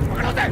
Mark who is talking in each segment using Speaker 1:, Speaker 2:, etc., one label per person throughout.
Speaker 1: पकड़ो उसे।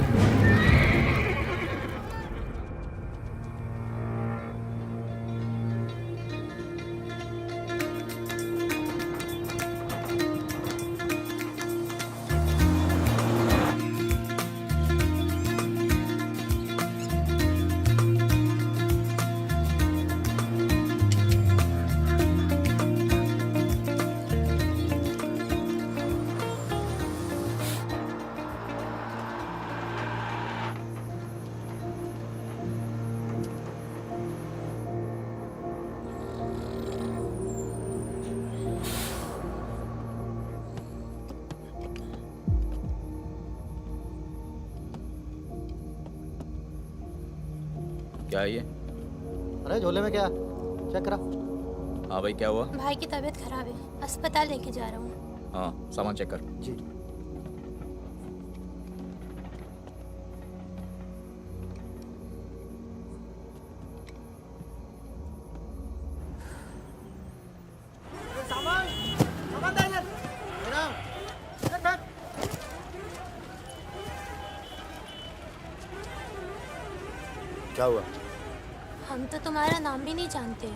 Speaker 1: क्या है ये?
Speaker 2: अरे झोले में क्या? चेक करा।
Speaker 1: हाँ भाई, क्या हुआ?
Speaker 3: भाई की तबीयत खराब है, अस्पताल लेके जा रहा हूँ।
Speaker 1: हाँ, सामान चेक कर।
Speaker 2: जी। सामान सामान दे इधर। इधर बैठ।
Speaker 4: क्या हुआ?
Speaker 3: हम तो तुम्हारा नाम भी नहीं जानते।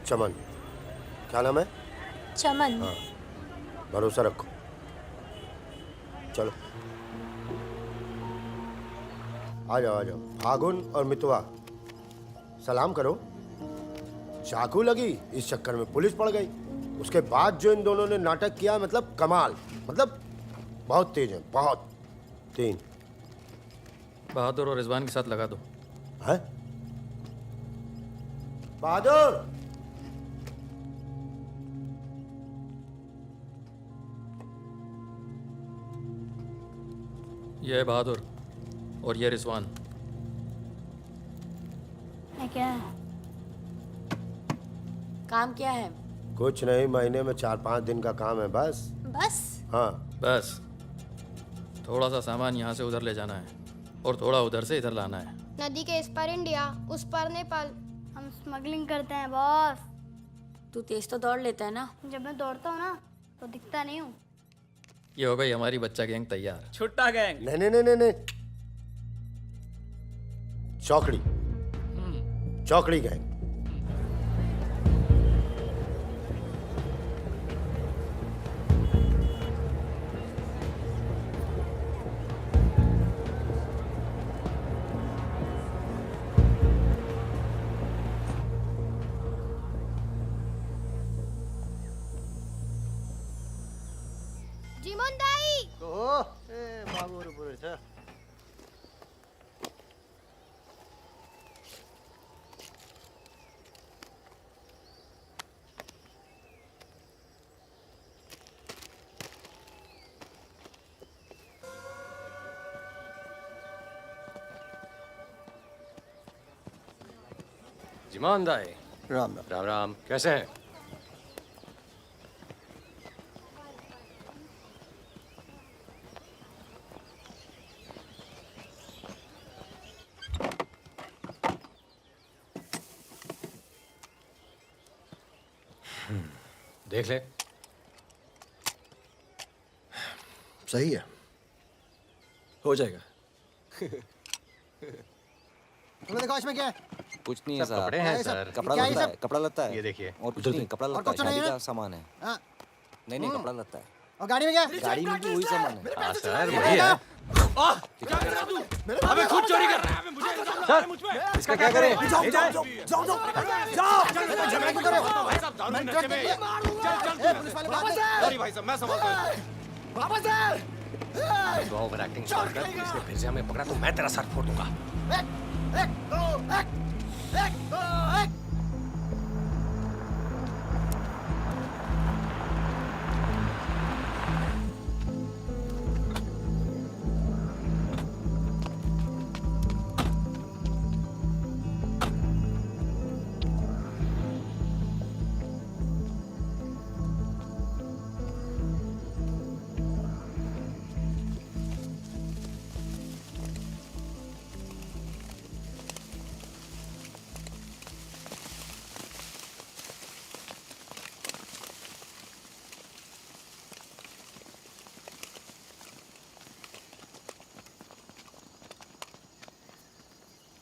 Speaker 4: चमन। क्या नाम है?
Speaker 3: चमन।
Speaker 4: हाँ, भरोसा रखो। चलो आ जाओ आ जाओ। फागुन और मितवा, सलाम करो। चाकू लगी, इस चक्कर में पुलिस पड़ गई। उसके बाद जो इन दोनों ने नाटक किया, मतलब कमाल। मतलब बहुत तेज है, बहुत। 3
Speaker 5: बहादुर और रिजवान के साथ लगा दो।
Speaker 4: है? बहादुर!
Speaker 5: ये है बहादुर और ये रिजवान।
Speaker 3: है क्या?
Speaker 6: काम क्या है?
Speaker 4: कुछ नहीं, महीने में 4-5 दिन का काम है बस।
Speaker 3: बस?
Speaker 4: हाँ।
Speaker 5: बस थोड़ा सा सामान यहाँ से उधर ले जाना है और थोड़ा उधर से इधर लाना है।
Speaker 7: नदी के इस पार इंडिया, उस पार नेपाल। हम स्मगलिंग करते हैं बॉस।
Speaker 6: तू तेज तो दौड़ लेता है ना।
Speaker 7: जब मैं दौड़ता हूँ ना तो दिखता नहीं हूँ।
Speaker 5: ये हो गई हमारी बच्चा गैंग तैयार।
Speaker 1: छुट्टा गैंग।
Speaker 4: नहीं नहीं नहीं नहीं नहीं, चौकड़ी। चौकड़ी गैंग।
Speaker 7: जीवन दाई।
Speaker 2: ओह, ए बाबूर पूरे छ।
Speaker 8: जिमान दाई।
Speaker 2: राम राम।
Speaker 8: राम राम, कैसे हैं? देख ले।
Speaker 2: सही है, हो जाएगा। तुमने देखो इसमें क्या है?
Speaker 9: कुछ नहीं है
Speaker 8: सब
Speaker 9: साहब।
Speaker 8: कपड़े हैं सर।
Speaker 9: कपड़ा
Speaker 2: क्या है
Speaker 9: लत्ता
Speaker 2: सब?
Speaker 9: है, कपड़ा लत्ता है।
Speaker 8: ये देखिए।
Speaker 9: और कुछ
Speaker 8: उधर
Speaker 9: नहीं,
Speaker 8: देखिए।
Speaker 9: कपड़ा
Speaker 2: और
Speaker 9: लत्ता है,
Speaker 2: कुछ नहीं
Speaker 9: शादी
Speaker 2: है?
Speaker 9: का सामान है।
Speaker 2: हाँ।
Speaker 9: नहीं नहीं, कपड़ा लत्ता है।
Speaker 7: और गाड़ी में क्या?
Speaker 9: गाड़ी में भी वही सामान है।
Speaker 8: हाँ सर, वही है।
Speaker 1: अबे खुद चोरी कर रहा है मुझे।
Speaker 8: सर, इसका क्या करें?
Speaker 2: जाओ
Speaker 8: ले
Speaker 2: जाओ
Speaker 8: जाएं?
Speaker 2: जाओ जाओ जाओ जाओ। झगड़ा क्यों कर रहे हो?
Speaker 1: भाई साहब, दारू नशे में।
Speaker 2: ए, पुलिस वाले बात नहीं।
Speaker 1: सॉरी भाई साहब, मैं संभालता हूँ।
Speaker 2: वापस आ।
Speaker 8: तो ओवर एक्टिंग छोड़ कर पुलिस ने फिर से हमें पकड़ा तो मैं तेरा सर फोड़ दूंगा।
Speaker 2: एक दो एक दो एक।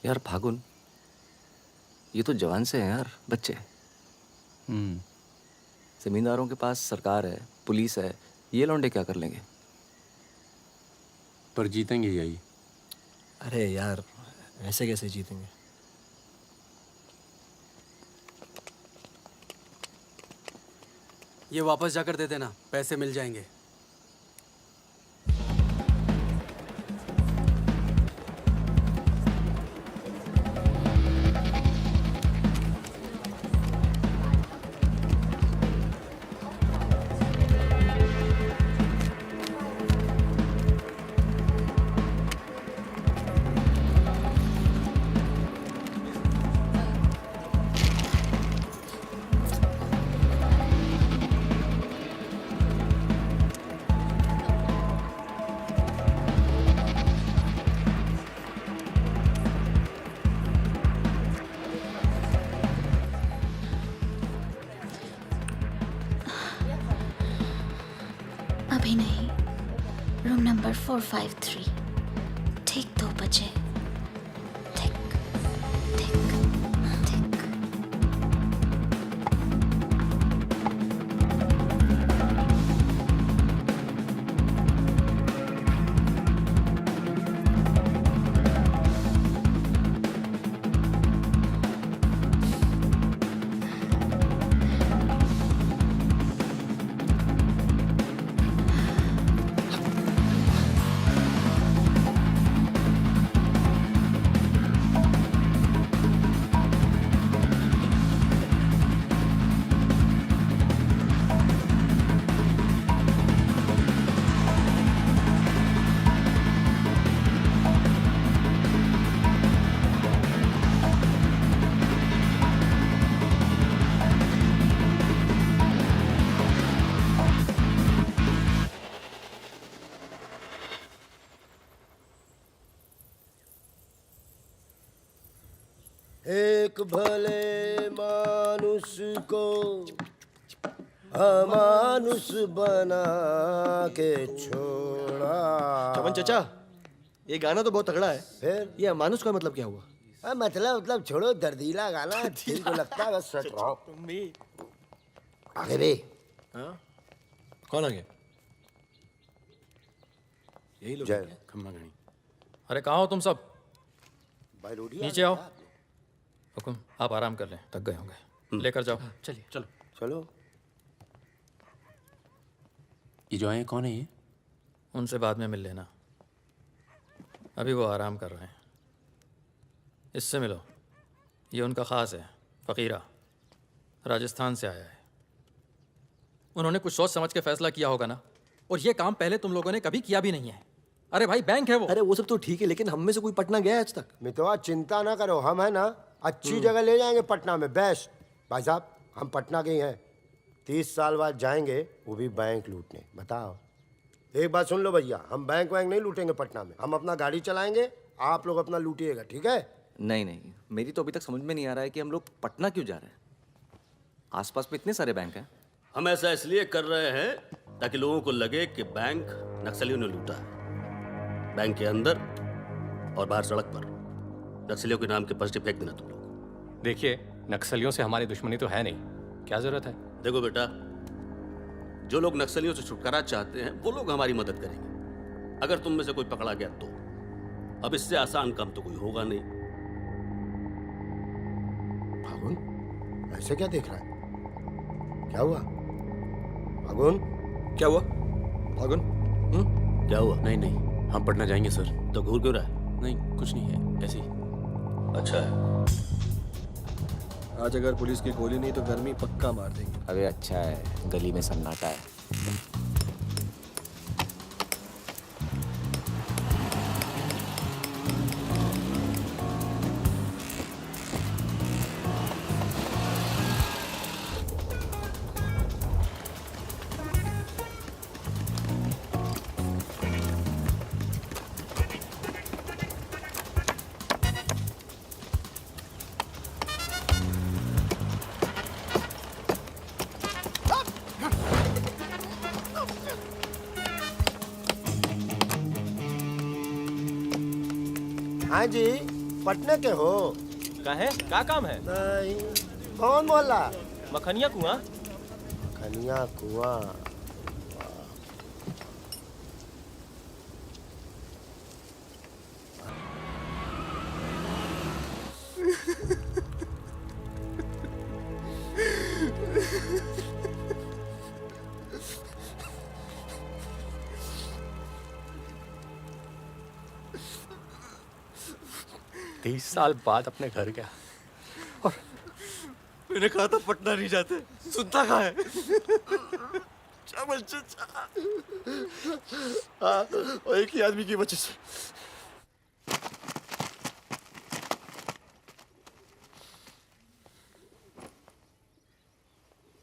Speaker 9: यार फागुन, ये तो जवान से हैं यार, बच्चे। जमींदारों के पास सरकार है, पुलिस है, ये लौंडे क्या कर लेंगे?
Speaker 10: पर जीतेंगे यही।
Speaker 11: अरे यार, ऐसे कैसे जीतेंगे?
Speaker 12: ये वापस जाकर दे देना, पैसे मिल जाएंगे।
Speaker 3: अभी नहीं, रूम नंबर 453, ठीक 2 बजे। ठीक ठीक ठीक।
Speaker 4: एक भले मानुष को अमानुष बना के छोड़ा।
Speaker 11: चमन चचा, ये गाना तो बहुत तगड़ा है।
Speaker 4: फिर
Speaker 11: ये अमानुष का मतलब क्या हुआ?
Speaker 4: मतलब छोड़ो, दर्दीला गाना दिल को लगता है बस सच रहो। आगे भी
Speaker 11: हाँ? कौन आ गया? यही लोग
Speaker 4: जय।
Speaker 10: खम्मा गणी।
Speaker 5: अरे कहाँ हो तुम सब?
Speaker 4: भाई रोटी
Speaker 5: नीचे आओ। हुकुम, आप आराम कर लें, थक गए होंगे। लेकर जाओ।
Speaker 12: चलिए चलो।
Speaker 4: चलो।
Speaker 10: ये जो आए हैं, कौन है ये?
Speaker 5: उनसे बाद में मिल लेना, अभी वो आराम कर रहे हैं। इससे मिलो, ये उनका ख़ास है, फ़कीरा, राजस्थान से आया है। उन्होंने कुछ सोच समझ के फैसला किया होगा ना, और ये काम पहले तुम लोगों ने कभी किया भी नहीं है। अरे भाई, बैंक है वो।
Speaker 11: अरे वो सब तो ठीक है, लेकिन हम में से कोई पटना गया है आज तक?
Speaker 4: मितवा चिंता ना करो, हम है ना अच्छी जगह ले जाएंगे पटना में, बेस्ट। भाई साहब, हम पटना के ही हैं, 30 साल बाद जाएंगे, वो भी बैंक लूटने। बताओ, एक बात सुन लो भैया, हम बैंक वैंक नहीं लूटेंगे पटना में, हम अपना गाड़ी चलाएंगे, आप लोग अपना लूटिएगा, ठीक है?
Speaker 9: नहीं नहीं, मेरी तो अभी तक समझ में नहीं आ रहा है कि हम लोग पटना क्यों जा रहे हैं। आसपास में इतने सारे बैंक हैं।
Speaker 13: हम ऐसा इसलिए कर रहे हैं ताकि लोगों को लगे कि बैंक नक्सलियों ने लूटा है। बैंक के अंदर और बाहर सड़क पर नक्सलियों के नाम के पर्चे फेंक देना तुम लोग।
Speaker 8: देखिए, नक्सलियों से हमारी दुश्मनी तो है नहीं, क्या जरूरत है?
Speaker 13: देखो बेटा, जो लोग नक्सलियों से छुटकारा चाहते हैं वो लोग हमारी मदद करेंगे। अगर तुम में से कोई पकड़ा गया तो अब इससे आसान काम तो कोई होगा नहीं।
Speaker 4: फागुन, ऐसे क्या देख रहा है? क्या हुआ फागुन?
Speaker 11: क्या हुआ फागुन?
Speaker 13: क्या हुआ?
Speaker 10: नहीं नहीं, हम पटना जाएंगे सर।
Speaker 13: तो घूर क्यों रहा है?
Speaker 10: नहीं, कुछ नहीं है, ऐसे ही।
Speaker 13: अच्छा है।
Speaker 11: आज अगर पुलिस की गोली नहीं तो गर्मी पक्का मार देंगे।
Speaker 9: अबे अच्छा है, गली में सन्नाटा है।
Speaker 4: हाँ जी, पटने के हो?
Speaker 10: का है? का काम है?
Speaker 4: नहीं। कौन मोहल्ला?
Speaker 10: मखनिया कुआं।
Speaker 4: खनिया कुआं।
Speaker 8: तीस साल बाद अपने घर गया और मैंने कहा था पटना नहीं जाते, सुनता कहाँ है? हाँ, और एक ही आदमी की वजह से।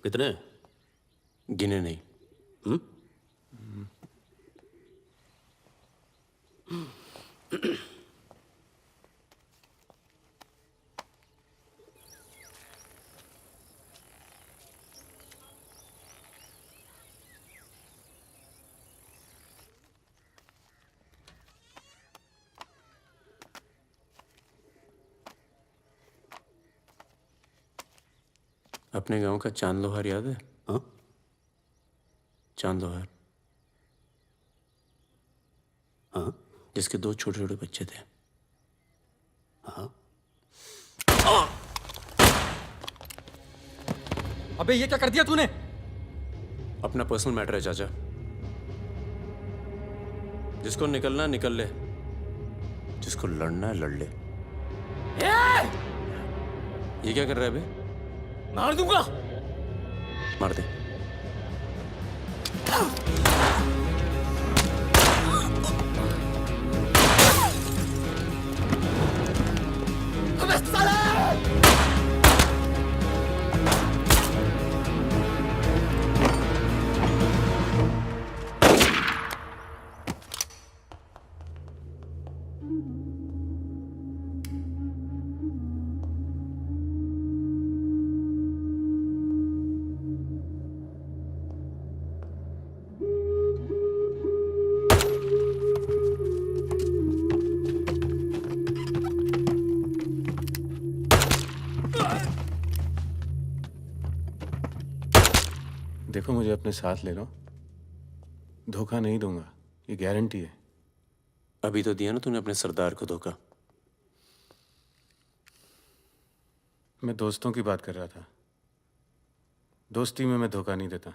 Speaker 13: कितने?
Speaker 10: गिने नहीं। अपने गांव का चांद लोहार याद है?
Speaker 13: हाँ?
Speaker 10: चांद लोहार,
Speaker 13: हाँ?
Speaker 10: जिसके 2 छोटे छोटे बच्चे थे।
Speaker 13: हाँ?
Speaker 12: अबे ये क्या कर दिया तूने?
Speaker 10: अपना पर्सनल मैटर है चाचा। जिसको निकलना निकल ले, जिसको लड़ना है लड़ ले। ये क्या कर रहा है बे?
Speaker 1: मार दूंगा।
Speaker 10: मार दे।
Speaker 1: अबे साले!
Speaker 10: देखो मुझे अपने साथ ले लो, धोखा नहीं दूंगा, ये गारंटी है। अभी तो दिया ना तूने अपने सरदार को धोखा। मैं दोस्तों की बात कर रहा था, दोस्ती में मैं धोखा नहीं देता।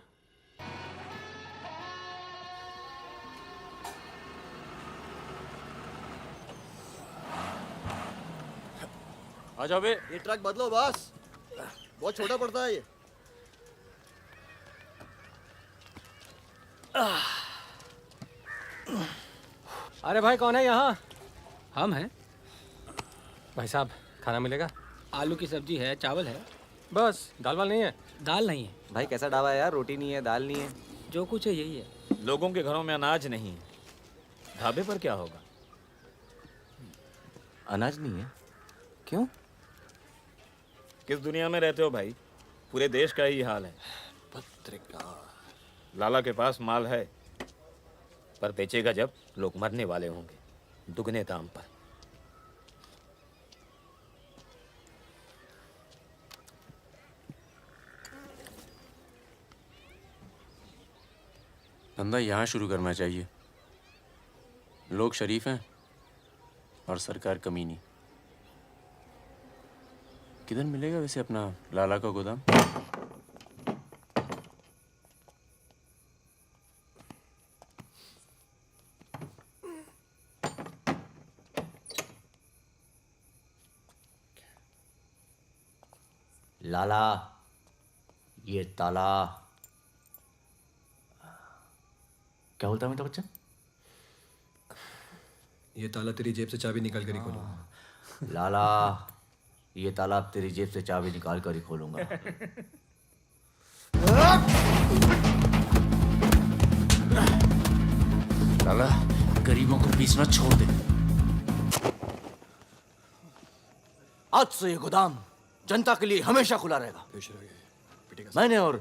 Speaker 11: आ जाओ बे।
Speaker 2: ये ट्रक बदलो बॉस, बहुत छोटा पड़ता है ये।
Speaker 12: अरे भाई कौन है यहाँ? हम हैं। भाई साहब खाना मिलेगा? आलू की सब्जी है, चावल है, बस। दाल वाल नहीं है? दाल नहीं है।
Speaker 9: भाई कैसा ढाबा है यार, रोटी नहीं है, दाल नहीं है।
Speaker 12: जो कुछ है यही है।
Speaker 1: लोगों के घरों में अनाज नहीं है, ढाबे पर क्या होगा?
Speaker 9: अनाज नहीं है? क्यों?
Speaker 1: किस दुनिया में रहते हो भाई? पूरे देश का ही हाल है।
Speaker 11: पत्रकार।
Speaker 1: लाला के पास माल है, पर बेचेगा जब लोग मरने वाले होंगे, दुगने दाम पर।
Speaker 10: धंधा यहाँ शुरू करना चाहिए। लोग शरीफ हैं और सरकार कमीनी। किधर मिलेगा वैसे अपना लाला का गोदाम?
Speaker 8: लाला, ये ताला। क्या बोलता है मेरा बच्चा?
Speaker 11: ये ताला तेरी जेब से चाबी निकाल कर ही खोलूंगा।
Speaker 8: लाला, ये ताला तेरी जेब से चाबी निकाल कर ही खोलूंगा।
Speaker 10: लाला, गरीबों को पीसना छोड़ दे।
Speaker 8: आज से ये गोदाम जनता के लिए हमेशा खुला रहेगा। मैंने और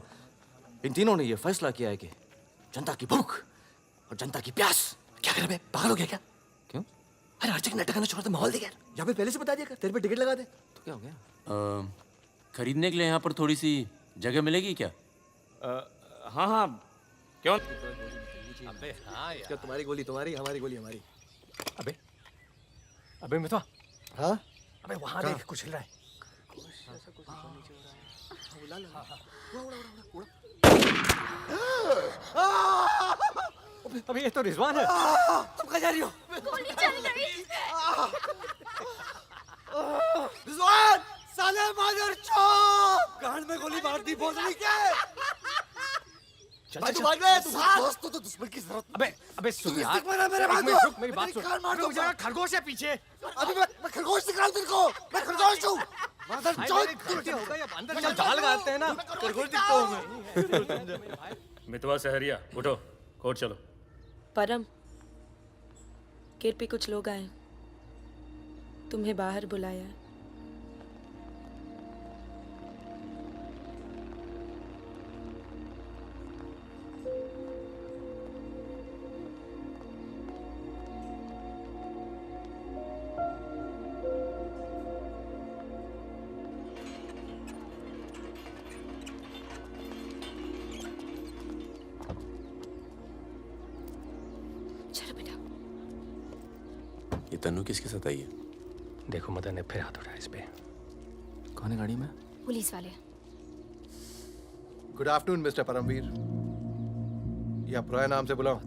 Speaker 8: इन तीनों ने ये फैसला किया है कि जनता की भूख और जनता की प्यास। क्या कर बे, पागल हो गया क्या? क्यों?
Speaker 11: अरे हर जगह नाटक करना छोड़ दे, माहौल देख यार। यहाँ पे पहले से बता दिया कर, तेरे पे टिकट लगा दे।
Speaker 9: तो क्या हो गया?
Speaker 10: खरीदने के लिए यहाँ पर थोड़ी सी जगह मिलेगी क्या?
Speaker 1: हाँ हाँ, क्यों?
Speaker 12: अबे हाँ यार।
Speaker 11: क्या तुम्हारी गोली तुम्हारी, हमारी गोली हमारी।
Speaker 12: अबे अबे मितवा,
Speaker 11: हाँ
Speaker 12: अबे वहाँ देख कुछ हिल रहा है। अबे ये तो रिजवान है।
Speaker 11: तुम कहाँ जा रही हो?
Speaker 7: गोली चल गई।
Speaker 11: रिजवान साले मादर चौक, गांड में गोली मार दी, बोल क्या? भाई तू भाग गया, तू दोस्त तो दुश्मन की जरूरत।
Speaker 12: अबे सुन यार,
Speaker 11: मेरे बात
Speaker 12: रुक, मेरी बात सुन। मुझे खरगोश है पीछे।
Speaker 11: अभी मैं खरगोश दिख रहा हूँ तेरे को, मैं खरगोश हूँ। मादर चौक
Speaker 12: गलती हो गई, अब अंदर चल, जाल लगाते हैं ना। खरगोश दिखता हूँ मैं।
Speaker 5: मितवा सहरिया, उठो, कोर्ट चलो।
Speaker 6: परम, गेट पे कुछ लोग आए, तुम्हें बाहर बुलाया।
Speaker 10: ये तन्नू किसके साथ आई है?
Speaker 12: देखो मदन ने फिर हाथ उठाया इस पे।
Speaker 9: कौन है गाड़ी में?
Speaker 7: पुलिस वाले।
Speaker 14: Good afternoon mister Paramvir. या पुराने नाम से बुलाओ।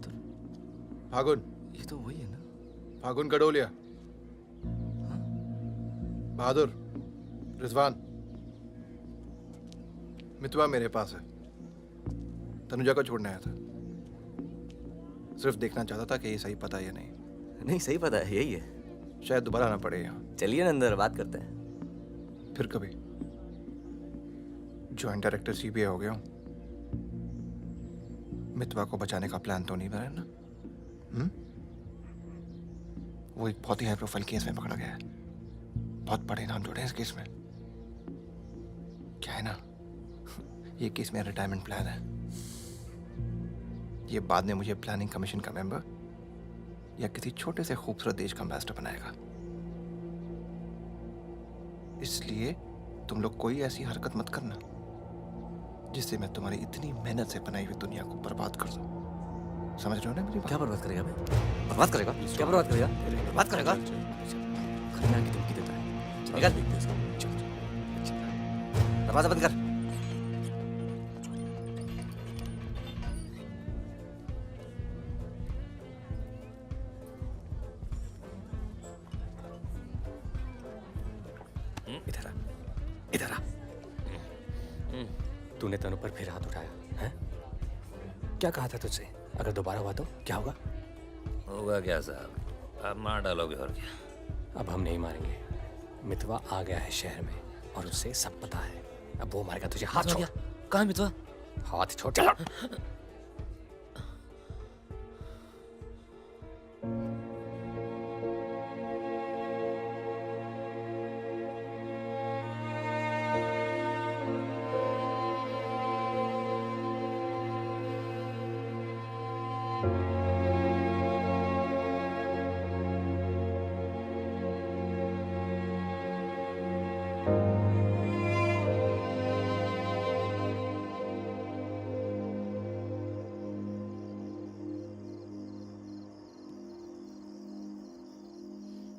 Speaker 14: फागुन।
Speaker 9: ये तो वही है ना?
Speaker 14: फागुन गडोलिया। बहादुर, रिजवान। मितवा मेरे पास है, तनुजा को छोड़ने आया था। सिर्फ देखना चाहता था कि ये सही पता है या नहीं।
Speaker 9: नहीं सही पता है, यही है।
Speaker 14: शायद दोबारा आना पड़े यहाँ।
Speaker 9: चलिए ना अंदर बात करते हैं।
Speaker 14: फिर कभी। जॉइंट डायरेक्टर सीबीआई हो गया हूँ। मितवा को बचाने का प्लान तो नहीं बना ना? वो एक बहुत ही हाई प्रोफाइल केस में पकड़ा गया है। बहुत बड़े नाम जुड़े हैं इस केस में। क्या है ना, ये केस मेरा रिटायरमेंट प्लान है। ये बाद में मुझे प्लानिंग कमीशन का मेंबर या किसी छोटे से खूबसूरत देश का एम्बेसडर बनाएगा। इसलिए तुम लोग कोई ऐसी हरकत मत करना जिससे मैं तुम्हारी इतनी मेहनत से बनाई हुई दुनिया को बर्बाद कर दूं। समझ रहे हो ना मेरी बात?
Speaker 9: क्या बर्बाद करेगा बे? बर्बाद करेगा? क्या बर्बाद करेगा? बर्बाद करेगा? घर में आके धमकी देता है। निकल। दरवाजा बंद कर।
Speaker 12: इधर आ, इधर आ। तूने तनु पर फिर हाथ उठाया है? क्या कहा था तुझसे? अगर दोबारा हुआ तो क्या होगा?
Speaker 1: होगा क्या साहब, अब मार डालोगे और क्या?
Speaker 12: अब हम नहीं मारेंगे। मितवा आ गया है शहर में और उसे सब पता है। अब वो मारेगा तुझे। हाथ छोड़।
Speaker 9: कहाँ है मितवा?
Speaker 12: हाथ छोड़। चलो।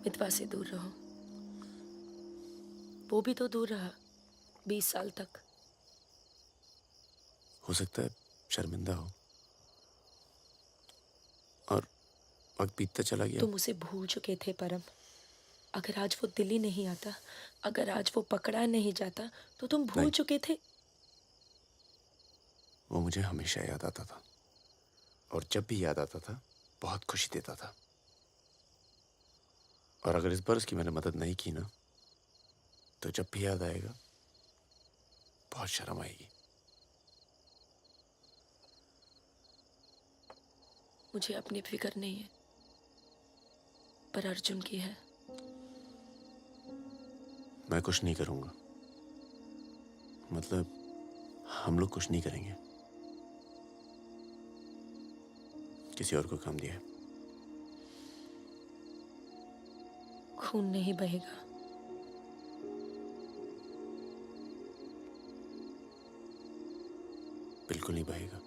Speaker 6: मितवा से दूर रहो। वो भी तो दूर रहा 20 साल तक।
Speaker 10: हो सकता है शर्मिंदा हो और वक्त बीतता चला गया।
Speaker 6: तुम उसे भूल चुके थे परम। अगर आज वो दिल्ली नहीं आता, अगर आज वो पकड़ा नहीं जाता तो तुम भूल चुके थे।
Speaker 10: वो मुझे हमेशा याद आता था और जब भी याद आता था बहुत खुशी देता था। और अगर इस बार उसकी मैंने मदद नहीं की ना, तो जब भी याद आएगा बहुत शर्म आएगी।
Speaker 6: मुझे अपनी फिक्र नहीं है, पर अर्जुन की है।
Speaker 10: मैं कुछ नहीं करूंगा, मतलब हम लोग कुछ नहीं करेंगे। किसी और को काम दिया है।
Speaker 6: खून नहीं बहेगा।
Speaker 10: बिल्कुल नहीं बहेगा।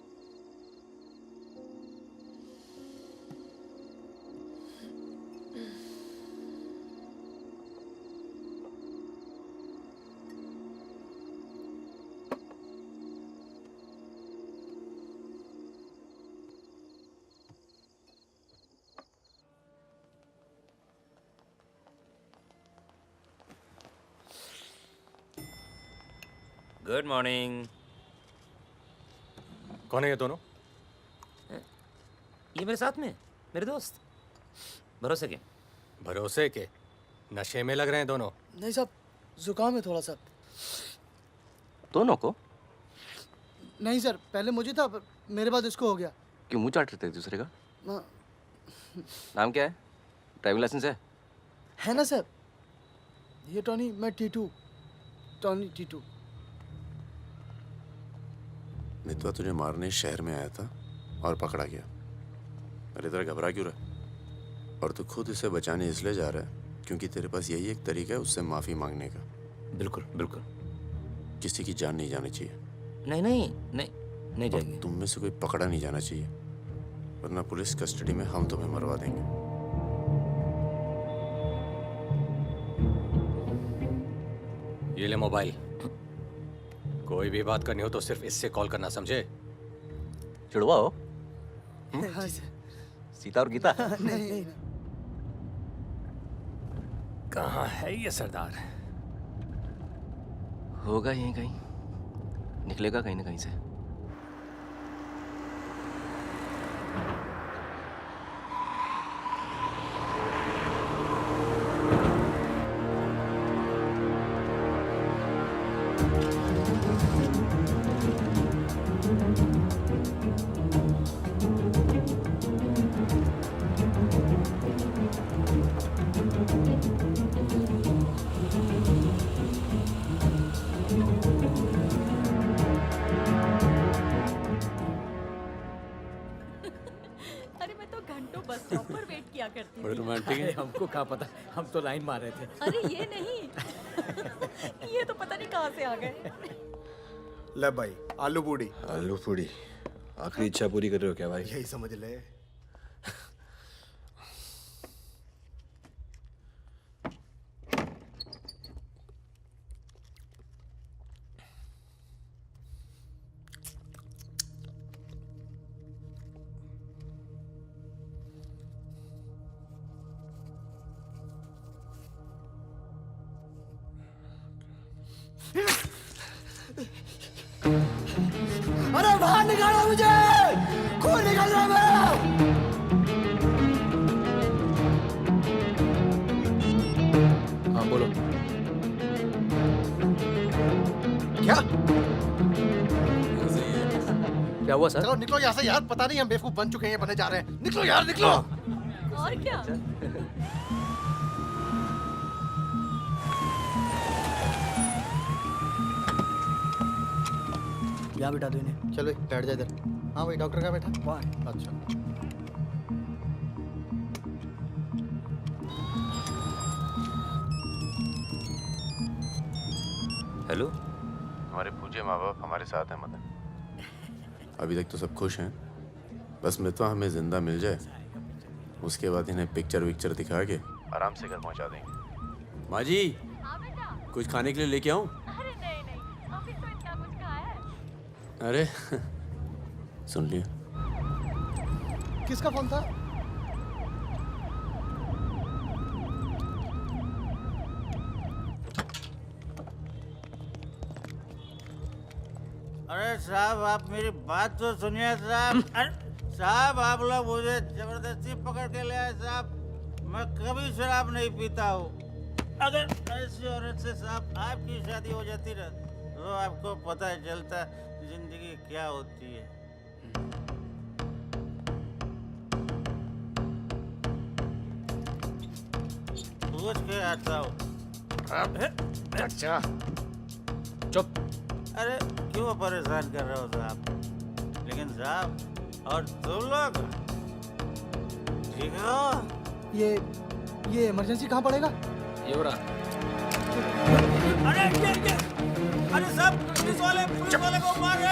Speaker 1: Good morning.
Speaker 12: कौन है ये दोनों?
Speaker 1: ये मेरे साथ में मेरे दोस्त भरोसे के।
Speaker 12: भरोसे के? नशे में लग रहे हैं दोनों।
Speaker 2: नहीं साहब, जुकाम है थोड़ा सा।
Speaker 9: दोनों को?
Speaker 2: नहीं सर, पहले मुझे था, पर मेरे बाद इसको हो गया।
Speaker 9: क्यों मुंह चाट रहे थे एक दूसरे का?
Speaker 2: हाँ।
Speaker 9: नाम क्या है? ड्राइविंग लाइसेंस
Speaker 2: है ना सर? ये टॉनी, मैं टीटू, टॉनी टीटू।
Speaker 10: मितवा तुझे मारने शहर में आया था और पकड़ा गया। अरे तेरा घबरा क्यों रहा? और तू खुद इसे बचाने इसलिए जा रहा है क्योंकि तेरे पास यही एक तरीका है उससे माफी मांगने का।
Speaker 1: बिल्कुल बिल्कुल।
Speaker 10: किसी की जान नहीं जानी चाहिए।
Speaker 1: नहीं नहीं नहीं नहीं जाएगी।
Speaker 10: तुम में से कोई पकड़ा नहीं जाना चाहिए, वरना पुलिस कस्टडी में हम तुम्हें मरवा देंगे।
Speaker 12: ये ले मोबाइल। कोई भी बात करनी हो तो सिर्फ इससे कॉल करना, समझे?
Speaker 9: जुड़वा हो?
Speaker 2: हाँ सर।
Speaker 9: सीता और गीता?
Speaker 2: नहीं।
Speaker 12: कहाँ है ये सरदार?
Speaker 9: होगा यहीं कहीं, निकलेगा कहीं ना कहीं से।
Speaker 15: अरे मैं तो घंटों बस स्टॉप पर वेट किया करती
Speaker 12: बड़े
Speaker 15: थी।
Speaker 12: रोमांटिक है।
Speaker 5: हमको क्या पता, हम तो लाइन मार रहे थे।
Speaker 15: अरे ये नहीं ये तो पता नहीं कहाँ से आ गए।
Speaker 14: ले भाई, आलू पूड़ी।
Speaker 11: आलू पूड़ी? आखिरी इच्छा पूरी कर रहे हो क्या भाई?
Speaker 14: यही समझ ले। अरे बाहर निकालो मुझे, खून निकल रहा है मेरा।
Speaker 12: हाँ बोलो।
Speaker 14: क्या?
Speaker 12: क्या हुआ सर?
Speaker 14: चलो निकलो यहाँ से यार, पता नहीं हम बेवकूफ बन चुके हैं, बने जा रहे हैं। निकलो यार, निकलो।
Speaker 15: और क्या?
Speaker 2: यहाँ बिठा दो इन्हें।
Speaker 14: चलो बैठ जा इधर। हाँ भाई, डॉक्टर का बैठा वहाँ। अच्छा।
Speaker 1: हेलो।
Speaker 10: हमारे पूज्य माँ बाप हमारे साथ हैं मदन। अभी तक तो सब खुश हैं, बस मितवा हमें जिंदा मिल जाए, उसके बाद इन्हें पिक्चर विक्चर दिखा के आराम से घर पहुंचा देंगे। माँ जी, कुछ खाने के लिए लेके आऊं?
Speaker 15: अरे नहीं अभी तो इतना कुछ खाया है।
Speaker 10: अरे सुन लिया।
Speaker 2: किसका फोन था?
Speaker 16: अरे साहब, आप मेरी बात तो सुनिए साहब। अरे साहब, आप लोग मुझे जबरदस्ती पकड़ के ले आए साहब। मैं कभी शराब नहीं पीता हूँ। अगर ऐसी औरत से साहब आपकी शादी हो जाती ना, तो आपको पता चलता जिंदगी क्या होती है। पूछ के आता हूँ।
Speaker 12: अच्छा चुप।
Speaker 16: अरे क्यों परेशान कर रहे हो साहब? लेकिन साहब, और तुम लोग ठीक हो?
Speaker 2: ये ये इमरजेंसी कहाँ पड़ेगा?
Speaker 12: ये हो रहा।
Speaker 16: अरे सब पुलिस वाले को मार रहे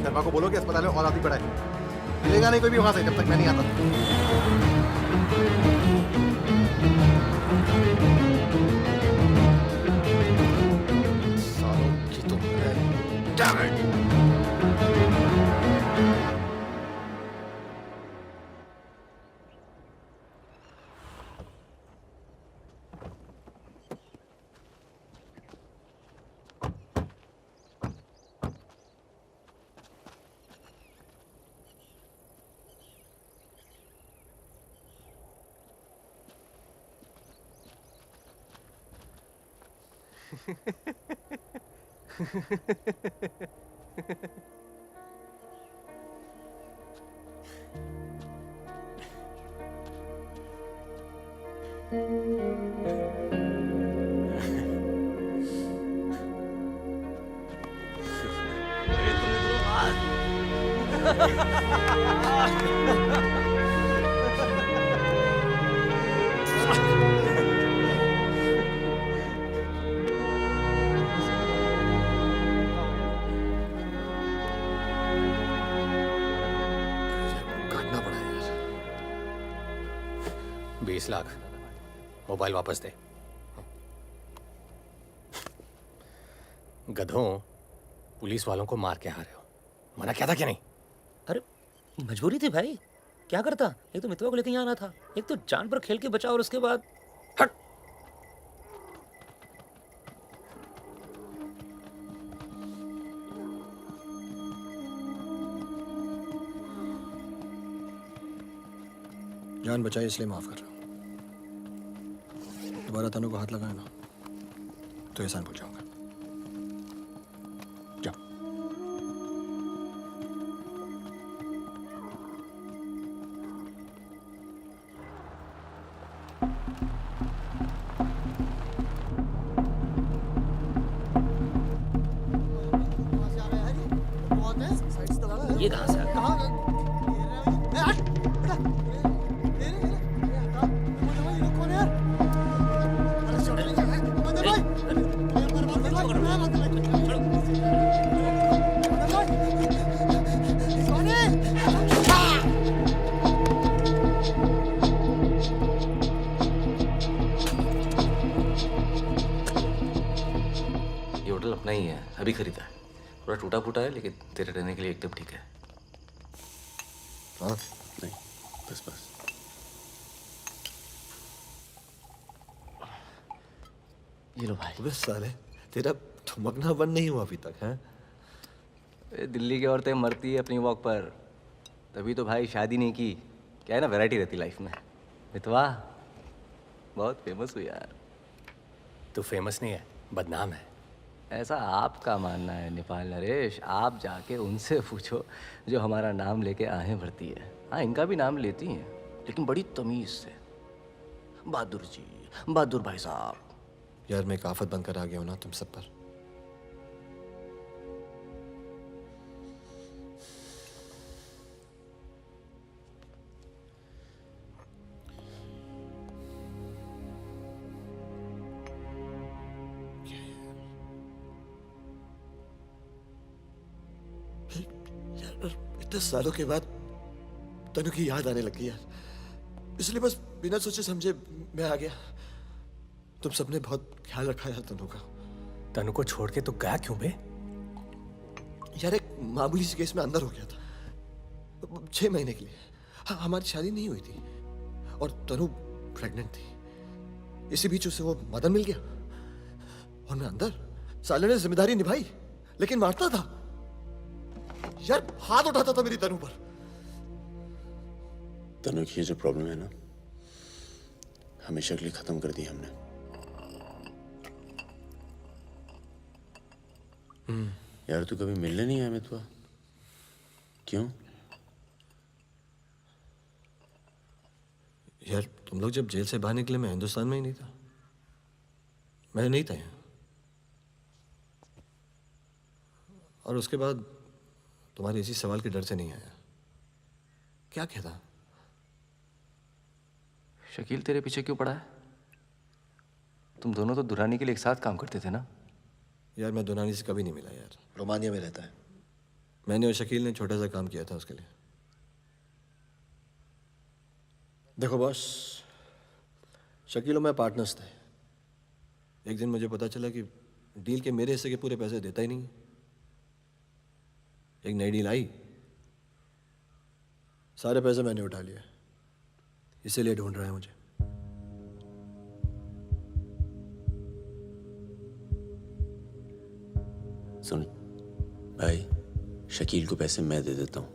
Speaker 14: शर्मा को बोलो कि अस्पताल में और आदमी पड़ा है। मिलेगा नहीं कोई भी वहां से जब तक मैं नहीं आता। सालों की तो Damn it!
Speaker 12: काटना पड़ा यार। 20 लाख मोबाइल वापस दे। गधों, पुलिस वालों को मार के आ रहे हो, मना क्या था क्या नहीं?
Speaker 1: अरे मजबूरी थी भाई, क्या करता। एक तो मितवा को लेके यहाँ आना था, एक तो जान पर खेल के बचा, और उसके बाद हट।
Speaker 14: जान बचाई इसलिए माफ कर रहा हूँ। दोबारा तनु को हाथ लगाए ना तो एहसान भूल जाऊंगा। जाओ।
Speaker 1: ये कहाँ से आ गया?
Speaker 8: ये होटल अपना ही है, अभी खरीदा है। थोड़ा टूटा फूटा है लेकिन तेरे रहने के लिए एकदम ठीक है।
Speaker 10: हाँ नहीं, बस बस।
Speaker 8: ये लो भाई।
Speaker 11: अबे साले, तेरा ठुमकना बंद नहीं हुआ अभी तक है?
Speaker 9: दिल्ली की औरतें मरती है अपनी वॉक पर, तभी तो भाई शादी नहीं की। क्या है ना, वैरायटी रहती लाइफ में। मितवा बहुत फेमस हुई यार।
Speaker 12: तू फेमस नहीं है, बदनाम है।
Speaker 9: ऐसा आपका मानना है नेपाल नरेश। आप जाके उनसे पूछो जो हमारा नाम लेके आहें भरती है। हाँ, इनका भी नाम लेती हैं लेकिन बड़ी तमीज से। बहादुर जी, बहादुर भाई साहब।
Speaker 14: यार मैं एक आफत बनकर आ गया हूं ना तुम सब पर।
Speaker 11: इतने सालों के बाद तनु की याद आने लगी यार, इसलिए बस बिना सोचे समझे मैं आ गया। तुम सबने बहुत ख्याल रखा यार तनु का।
Speaker 12: तनु को छोड़ के तो गया क्यों बे?
Speaker 11: यार एक मामूली सी केस में अंदर हो गया था 6 महीने के लिए। हाँ, हमारी शादी नहीं हुई थी और तनु प्रेग्नेंट थी। इसी बीच उसे वो मदन मिल गया और मैं अंदर। साले ने जिम्मेदारी निभाई लेकिन मारता था। यार हाथ उठाता था मेरी तनु पर।
Speaker 10: तनु की ये जो प्रॉब्लम है ना, हमेशा के लिए खत्म कर दी हमने। यार तू कभी मिलने नहीं आया मितवा? क्यों?
Speaker 11: यार तुम लोग जब जेल से बाहर निकले मैं हिंदुस्तान में ही नहीं था, मैं नहीं था यहाँ। और उसके बाद तुम्हारे इसी सवाल के डर से नहीं आया। क्या कहता?
Speaker 9: शकील तेरे पीछे क्यों पड़ा है? तुम दोनों तो दुरानी के लिए एक साथ काम करते थे ना?
Speaker 11: यार मैं दुनानी से कभी नहीं मिला यार, रोमानिया में रहता है। मैंने और शकील ने छोटा सा काम किया था उसके लिए। देखो बॉस, शकील और मैं पार्टनर्स थे। एक दिन मुझे पता चला कि डील के मेरे हिस्से के पूरे पैसे देता ही नहीं। एक नई डील आई, सारे पैसे मैंने उठा लिए, इसीलिए ढूंढ रहा है मुझे।
Speaker 10: सुन भाई, शकील को पैसे मैं दे देता हूँ,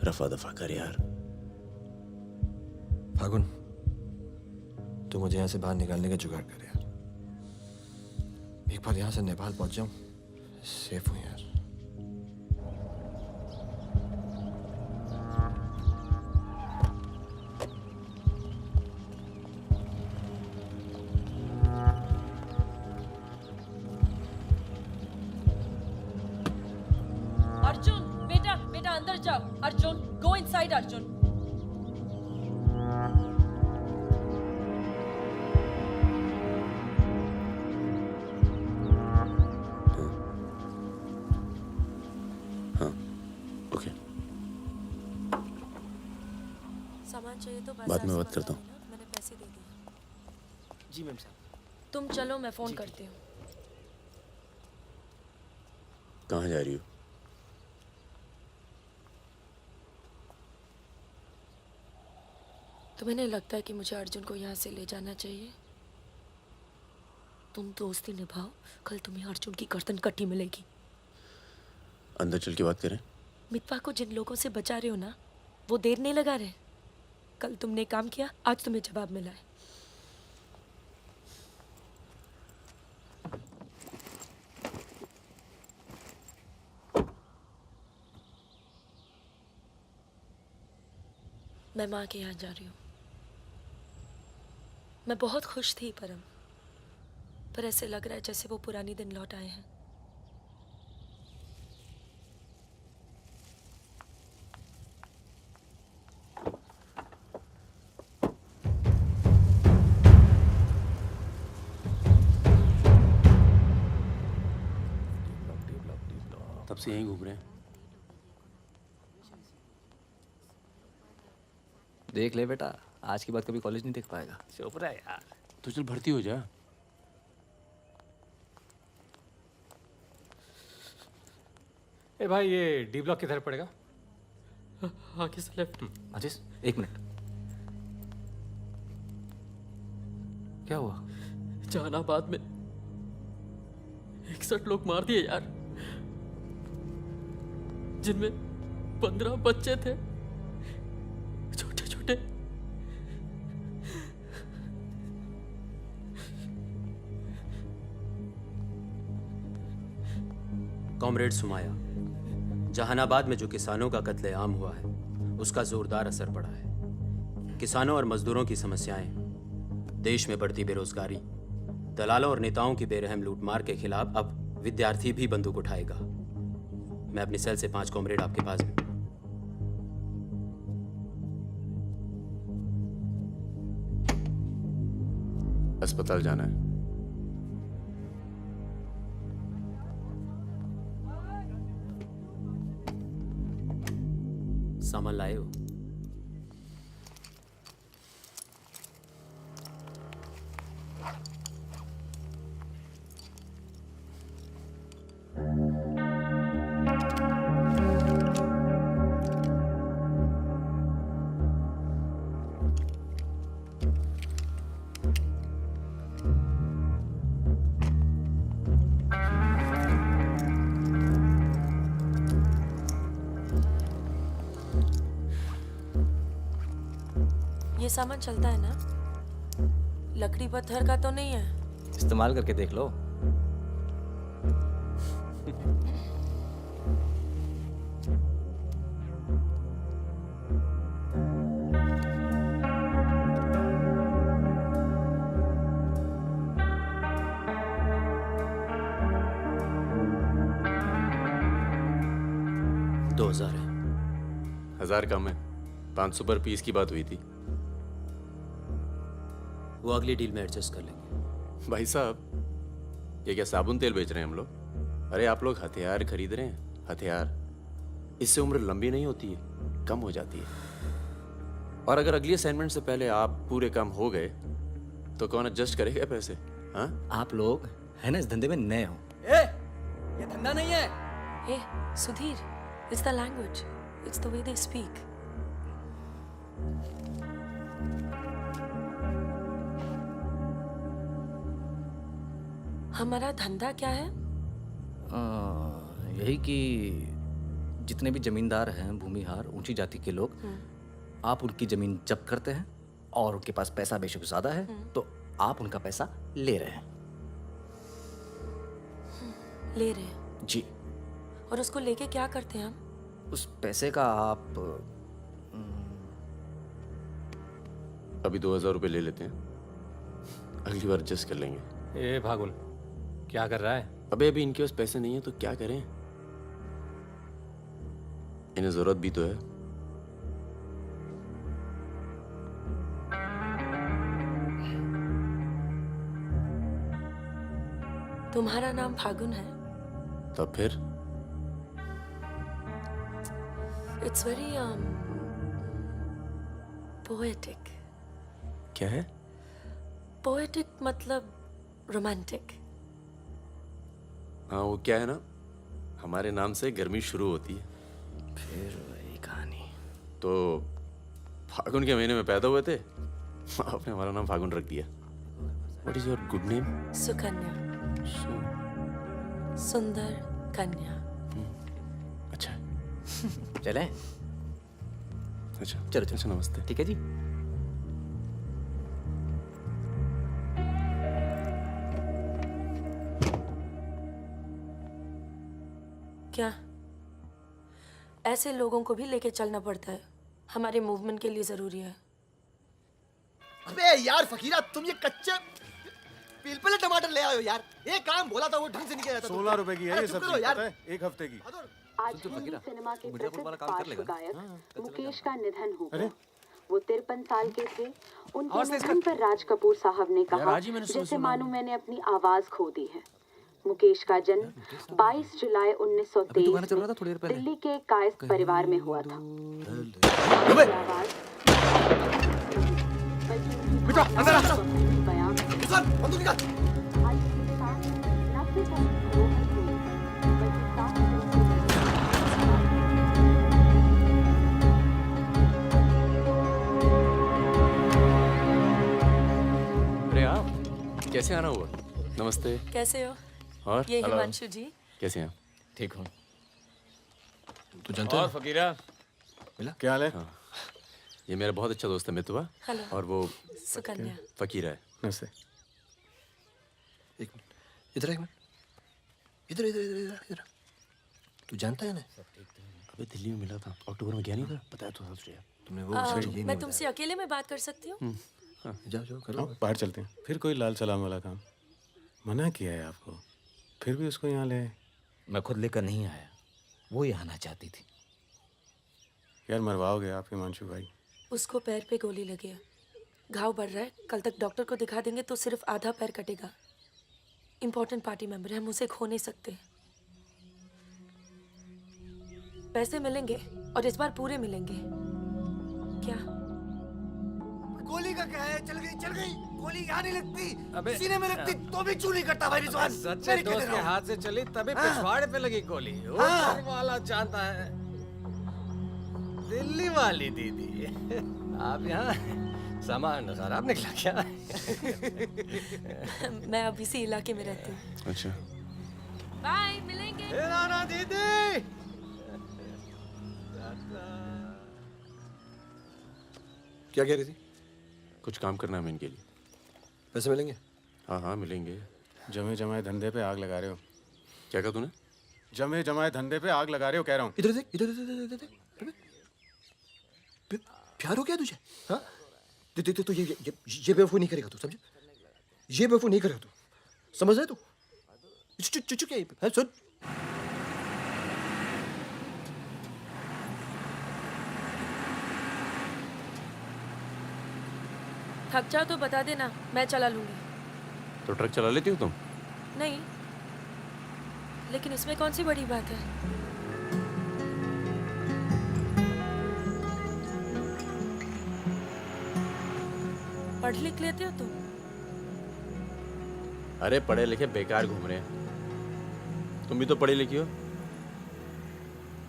Speaker 10: रफा दफा कर यार।
Speaker 11: फागुन, तू मुझे यहाँ से बाहर निकालने का जुगाड़ कर यार। एक बार यहाँ से नेपाल पहुँच जाऊँ, सेफ हूँ यार।
Speaker 15: अर्जुन, बेटा बेटा अंदर जाओ। Arjun, go inside Arjun. सामान चाहिए तो
Speaker 10: बाद में बात करता हूँ।
Speaker 15: मैंने पैसे दे दिए।
Speaker 2: जी मैम साहब।
Speaker 15: तुम चलो, मैं फोन करती हूँ।
Speaker 10: कहाँ जा रही हो?
Speaker 15: तुम्हें नहीं लगता है कि मुझे अर्जुन को यहाँ से ले जाना चाहिए? तुम दोस्ती निभाओ, कल तुम्हें अर्जुन की गर्दन कटी मिलेगी।
Speaker 10: अंदर चल के बात करें।
Speaker 15: मितवा को जिन लोगों से बचा रहे हो ना, वो देर नहीं लगा रहे। कल तुमने काम किया, आज तुम्हें जवाब मिला है। मैं माँ के यहाँ जा रही हूँ। मैं बहुत खुश थी परम, पर ऐसे लग रहा है जैसे वो पुरानी दिन लौट आए हैं।
Speaker 10: तब से यहीं घूम रहे हैं।
Speaker 9: देख ले बेटा, आज के बाद कभी कॉलेज नहीं देख पाएगा।
Speaker 10: चुप रहा यार। तो चल भर्ती हो जा।
Speaker 12: ए भाई, ये डी ब्लॉक किधर पड़ेगा?
Speaker 5: आगे से लेफ्ट।
Speaker 9: अजीज, एक मिनट। क्या हुआ?
Speaker 5: जहानाबाद में 61 लोग मार दिए यार, जिनमें 15 बच्चे थे, छोटे छोटे।
Speaker 17: कॉमरेड सुमाया, जहानाबाद में जो किसानों का कत्लेआम हुआ है, उसका जोरदार असर पड़ा है। किसानों और मजदूरों की समस्याएं, देश में बढ़ती बेरोजगारी, दलालों और नेताओं की बेरहम लूटमार के खिलाफ अब विद्यार्थी भी बंदूक उठाएगा। मैं अपनी सेल से 5 कॉमरेड आपके पास हूं।
Speaker 10: अस्पताल जाना है।
Speaker 17: सामान लाए हो?
Speaker 15: ये सामान चलता है ना? लकड़ी पत्थर का तो नहीं है?
Speaker 9: इस्तेमाल करके देख लो।
Speaker 17: दो 2000 है।
Speaker 10: 1000 कम है, 500 पर पीस की बात हुई थी।
Speaker 17: वो अगली डील में एडजस्ट कर लेंगे।
Speaker 10: भाई साहब, ये क्या साबुन तेल बेच रहे हैं हम लोग? अरे आप लोग हथियार खरीद रहे हैं, हथियार। इससे उम्र लंबी नहीं होती है, कम हो जाती है। और अगर अगली असाइनमेंट से पहले आप पूरे काम हो गए तो कौन एडजस्ट करेगा पैसे? हाँ,
Speaker 9: आप लोग है ना इस धंधे में नए हो।
Speaker 8: ये धंधा नहीं है।
Speaker 15: Hey, Sudhir, it's the language. It's the way they speak. हमारा धंधा क्या है?
Speaker 9: यही कि जितने भी जमींदार हैं, भूमिहार, ऊंची जाति के लोग, आप उनकी जमीन जब्त करते हैं और उनके पास पैसा बेशक ज्यादा है तो आप उनका पैसा ले रहे हैं।
Speaker 15: ले रहे हैं?
Speaker 9: जी।
Speaker 15: और उसको लेके क्या करते हैं हम?
Speaker 9: उस पैसे का आप
Speaker 10: अभी 2000 रुपये ले लेते हैं, अगली बार एडजस्ट कर लेंगे।
Speaker 12: ए भागुन, क्या कर रहा है?
Speaker 10: अभी इनके पास पैसे नहीं है तो क्या करें? इन्हें जरूरत भी तो है।
Speaker 15: तुम्हारा नाम फागुन है?
Speaker 10: तब फिर
Speaker 15: It's very poetic.
Speaker 10: क्या है?
Speaker 15: Poetic मतलब romantic.
Speaker 10: हाँ, वो क्या है ना, हमारे नाम से गर्मी शुरू होती है।
Speaker 9: फिर वही कहानी।
Speaker 10: तो फागुन के महीने में पैदा हुए थे, आपने हमारा नाम फागुन रख दिया। What is your good name?
Speaker 15: Sukanya. सुंदर कन्या।
Speaker 10: अच्छा।
Speaker 9: चलें?
Speaker 10: अच्छा
Speaker 9: चलो
Speaker 10: अच्छा, नमस्ते।
Speaker 9: ठीक है जी।
Speaker 15: क्या ऐसे लोगों को भी लेके चलना पड़ता है? हमारे मूवमेंट के लिए जरूरी है।
Speaker 11: अबे यार फकीरा, तुम ये कच्चे पिलपिले टमाटर ले आयो यार। ये काम बोला था वो ढंग से नहीं किया जाता।
Speaker 18: 16 रुपए की है ये सब्जी, पता है? एक हफ्ते की।
Speaker 19: आज हिंदी सिनेमा के प्रसिद्ध पार्श्व गायक मुकेश का निधन हो गया। वो 53 साल के थे। उनके निधन पर राज कपूर साहब ने कहा, जैसे मानो मैंने अपनी आवाज खो दी है। मुकेश का जन्म 22 जुलाई 1923 में दिल्ली के कायस्थ परिवार में हुआ था।
Speaker 11: बेटा अंदर आ। बंदूक निकाल।
Speaker 10: अरे आप कैसे आना हुआ? नमस्ते।
Speaker 15: कैसे हो?
Speaker 10: और
Speaker 15: ये हिमांशु जी।
Speaker 10: कैसे हैं?
Speaker 1: ठीक हूँ।
Speaker 10: तू जानता है?
Speaker 1: और फकीरा
Speaker 10: मिला? क्या हाल है? हाँ। ये मेरा बहुत अच्छा दोस्त है मितुआ।
Speaker 15: हेलो।
Speaker 10: और वो
Speaker 15: सुकन्या।
Speaker 10: फकीरा है।
Speaker 18: नमस्ते।
Speaker 11: एक मिनट, इधर एक मिनट। इधर इधर इधर इधर। तू जानता है ना?
Speaker 10: अबे दिल्ली में मिला था, अक्टूबर में गया नहीं था, बताया तो था
Speaker 11: तुमने वो
Speaker 15: मैं तुमसे अकेले में बात कर सकती हूँ?
Speaker 11: जाओ जाओ करो।
Speaker 18: बाहर चलते हैं। फिर कोई लाल सलाम वाला काम? मना किया है आपको, फिर भी उसको यहाँ ले आए।
Speaker 1: मैं खुद लेकर नहीं आया, वो ही आना चाहती थी।
Speaker 18: यार मरवाओगे आप हिमांशु भाई।
Speaker 15: उसको पैर पे गोली लगी है, घाव बढ़ रहा है। कल तक डॉक्टर को दिखा देंगे तो सिर्फ आधा पैर कटेगा। इम्पोर्टेंट पार्टी मेंबर है, हम उसे खो नहीं सकते। पैसे मिलेंगे और इस बार पूरे मिलेंगे। क्या?
Speaker 11: गोली का क्या है? चल गई। गोली यहाँ नहीं लगती, सीने में लगती तो भी चू नहीं करता भाई रिजवान।
Speaker 12: सच्चे दोस्त के हाथ से चली तभी पिछवाड़े पे लगी गोली। ऊपर वाला जानता है। दिल्ली वाली दीदी, आप यहाँ सामान खराब निकला क्या?
Speaker 15: मैं अब इसी इलाके में रहती हूँ।
Speaker 10: अच्छा।
Speaker 15: बाय, मिलेंगे।
Speaker 12: राना दीदी।
Speaker 11: क्या कह रही थी?
Speaker 10: कुछ काम करना है इनके लिए।
Speaker 11: पैसे मिलेंगे?
Speaker 10: हाँ हाँ मिलेंगे।
Speaker 18: जमे जमाए धंधे पे आग लगा रहे हो।
Speaker 10: क्या कहा तूने?
Speaker 18: जमे जमाए धंधे पे आग लगा रहे हो कह रहा हूँ।
Speaker 11: इधर देख, इधर इधर इधर देख। प्यार हो गया तुझे? हाँ? तो ये बेवकूफ़ नहीं करेगा तू, समझे? ये बेवकूफ़ नहीं करेगा तू, समझ रहे तू? चुप क्या सुन।
Speaker 15: थक जाओ तो बता देना, मैं चला लूंगी।
Speaker 10: तो ट्रक चला लेती हो तुम?
Speaker 15: नहीं, लेकिन इसमें कौन सी बड़ी बात है? पढ़ लिख लेते हो तुम?
Speaker 10: अरे पढ़े लिखे बेकार घूम रहे हैं। तुम भी तो पढ़ी लिखी हो।